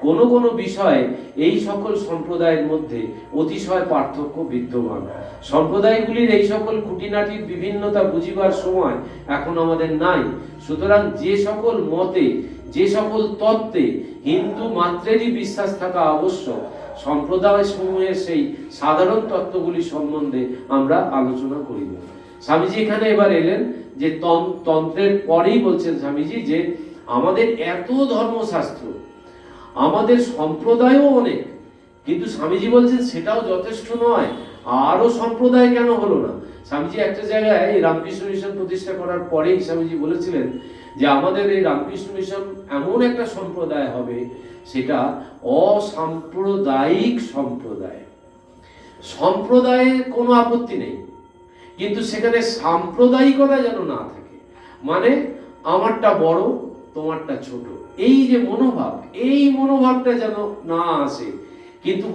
কোন কোন বিষয়ে এই সকল সম্প্রদায়ের মধ্যে অতিশয় পার্থক্য বিদ্যমান। সম্প্রদায়গুলির এই সকল খুঁটিনাটির বিভিন্নতা বুঝিবার সময় এখন আমাদের নাই। সুতরাং যে সকল মতে, যে সকল তত্ত্বে হিন্দু মাত্রেরই বিশ্বাস থাকা আবশ্যক, সম্প্রদায় সমূহের সেই সাধারণ তত্ত্বগুলি সম্বন্ধে আমরা আলোচনা করিব। স্বামীজি এখানে এবার এলেন যে তন্ত্রের পরেই বলছেন স্বামীজি যে আমাদের এত ধর্মশাস্ত্র, আমাদের সম্প্রদায়ও অনেক, কিন্তু স্বামীজি বলছেন সেটাও যথেষ্ট নয়, আরো সম্প্রদায় কেন হলো না। স্বামীজি একটা জায়গায় এই রামকৃষ্ণ মিশন প্রতিষ্ঠা করার পরেই স্বামীজি বলেছিলেন যে আমাদের এই রামকৃষ্ণ মিশন এমন একটা সম্প্রদায় হবে, সেটা অসাম্প্রদায়িক সম্প্রদায়। সম্প্রদায়ে কোনো আপত্তি নেই, কিন্তু সেখানে সাম্প্রদায়িকতা যেন না থাকে। মানে আমারটা বড়, তোমারটা ছোট, এই যে মনোভাব, এই মনোভাবটা যেন না আসে। কিন্তু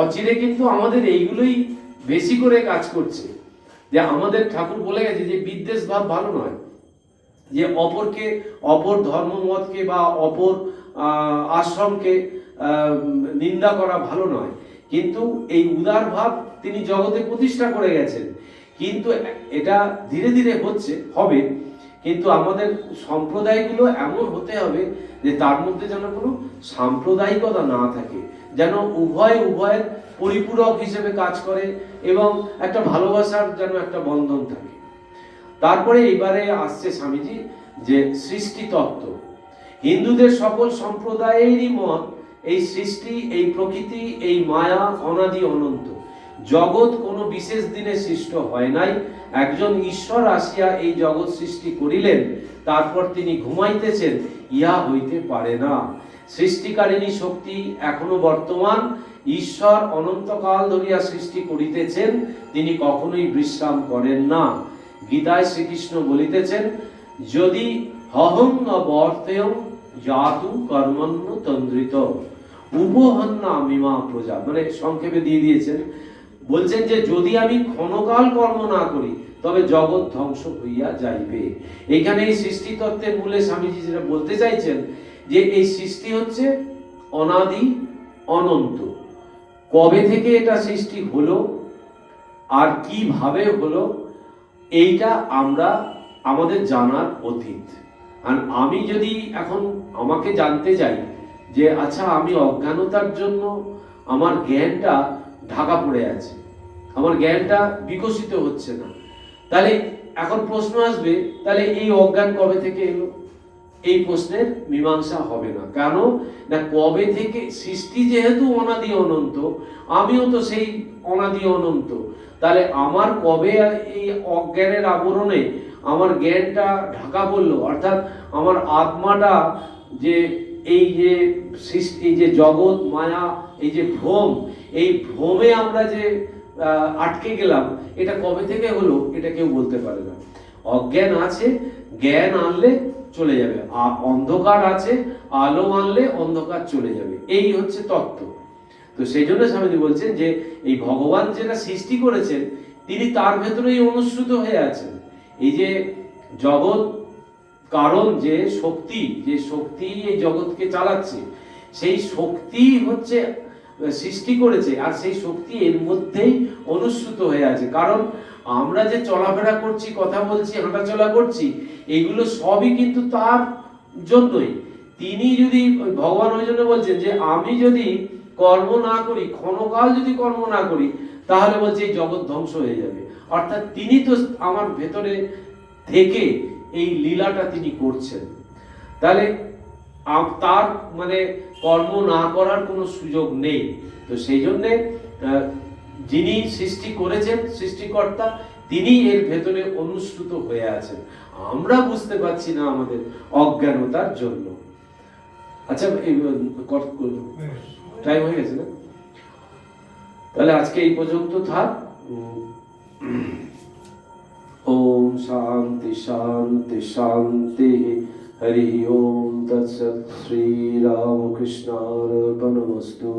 অচিরে কিন্তু আমাদের এইগুলোই বেশি করে কাজ করছে। যে আমাদের ঠাকুর বলে গেছে যে বিদ্বেষ ভাব ভালো নয়, যে অপরকে, অপর ধর্মমতকে বা অপর আশ্রমকে নিন্দা করা ভালো নয়। কিন্তু এই উদার ভাব তিনি জগতে প্রতিষ্ঠা করে গেছেন। কিন্তু এটা ধীরে ধীরে হবে। কিন্তু আমাদের সম্প্রদায়গুলো এমন হতে হবে যে তার মধ্যে যেন কোনো সাম্প্রদায়িকতা না থাকে, যেন উভয়ের পরিপূরক হিসেবে কাজ করে এবং একটা ভালোবাসার যেন একটা বন্ধন থাকে। তারপরে এবারে আসছে স্বামীজি যে সৃষ্টি তত্ত্ব। হিন্দুদের সকল সম্প্রদায়েরই মত এই সৃষ্টি, এই প্রকৃতি, এই মায়া অনাদি অনন্ত। জগৎ কোনো বিশেষ দিনে সৃষ্ট হয় নাই। একজন ঈশ্বর আসিয়া এই জগৎ সৃষ্টি করিলেন, তারপর তিনি ঘুমাইতেছেন, ইহা হইতে পারে না। সৃষ্টিকারিণী শক্তি এখনো বর্তমান। ঈশ্বর অনন্তকাল ধরিয়া সৃষ্টি করিতেছেন, তিনি কখনোই বিশ্রাম করেন না। গীতায় শ্রীকৃষ্ণ বলিতেছেন, যদি হহং ন বর্তেয়ং জাতু কর্মণ্য তন্দ্রিত উপহন্না মিমা প্রজা। মানে সংক্ষেপে দিয়ে দিয়েছেন, বলছেন যে যদি আমি ক্ষণকাল কর্ম না করি তবে জগৎ ধ্বংস হইয়া যাইবে। এখানে এই সৃষ্টি তত্ত্বের মূলে স্বামীজি যেটা বলতে চাইছেন যে এই সৃষ্টি হচ্ছে অনাদি অনন্ত। কবে থেকে এটা সৃষ্টি হলো আর কিভাবে হলো এইটা আমাদের জানার অতীত। আর আমি যদি এখন আমাকে জানতে যাই যে আচ্ছা আমি অজ্ঞানতার জন্য আমার জ্ঞানটা ঢাকা পড়ে আছে, আমার জ্ঞানটা বিকশিত হচ্ছে না। তাহলে এখন প্রশ্ন আসবে, তাহলে এই অজ্ঞান কবে থেকে এলো? এই প্রশ্নের মীমাংসা হবে না। কেন না, কবে থেকে সৃষ্টি যেহেতু অনাদি অনন্ত, আমিও তো সেই অনাদি অনন্ত। তাহলে আমার কবে এই অজ্ঞানের আবরণে আমার জ্ঞানটা ঢাকা পড়লো, অর্থাৎ আমার আত্মাটা যে এই যে সৃষ্টি, এই যে জগৎ মায়া, এই যে ভ্রম, এই ভ্রমে আমরা যে আটকে গেলাম, এটা কবে থেকে হলো এটা কেউ বলতে পারে না। অজ্ঞান আছে, জ্ঞান আনলে চলে যাবে, অন্ধকার আছে, আলো আনলে অন্ধকার চলে যাবে, এই হচ্ছে তত্ত্ব। তো সেই জন্য স্বামীজি বলছেন যে এই ভগবান যেটা সৃষ্টি করেছেন, তিনি তার ভেতরেই অনুসৃত হয়ে আছেন। এই যে জগৎ কারণ যে শক্তি এই জগৎকে চালাচ্ছে, সেই শক্তি হচ্ছে সৃষ্টি করেছে, আর সেই শক্তি এর মধ্যেই অনুসৃত হয়ে আছে। কারণ আমরা যে চলাফেরা করছি, কথা বলছি, হাঁটাচলা করছি, এগুলো সবই কিন্তু তার জন্যই। তিনি যদি, ভগবান ওই জন্য বলছেন যে আমি যদি কর্ম না করি, ক্ষণকাল যদি কর্ম না করি, তাহলে বলছে এই জগৎ ধ্বংস হয়ে যাবে। অর্থাৎ তিনি তো আমার ভেতরে থেকে এই লীলাটা তিনি করছেন। তাহলে তার মানে কর্ম না করার কোনো সুযোগ নেই। তো সেই জন্যে যিনি সৃষ্টি করেছেন, সৃষ্টিকর্তা, তিনি এর ভেতরে অনুসৃত হয়ে আছেন, আমরা বুঝতে পারছি না আমাদের অজ্ঞানতার জন্য। আচ্ছা, টাইম হয়ে গেছে না? তাহলে আজকে এই পর্যন্ত থাক। ওম শান্তি শান্তি শান্তি। হরি ওম তৎসৎ। শ্রী রামকৃষ্ণার্পণমস্তু।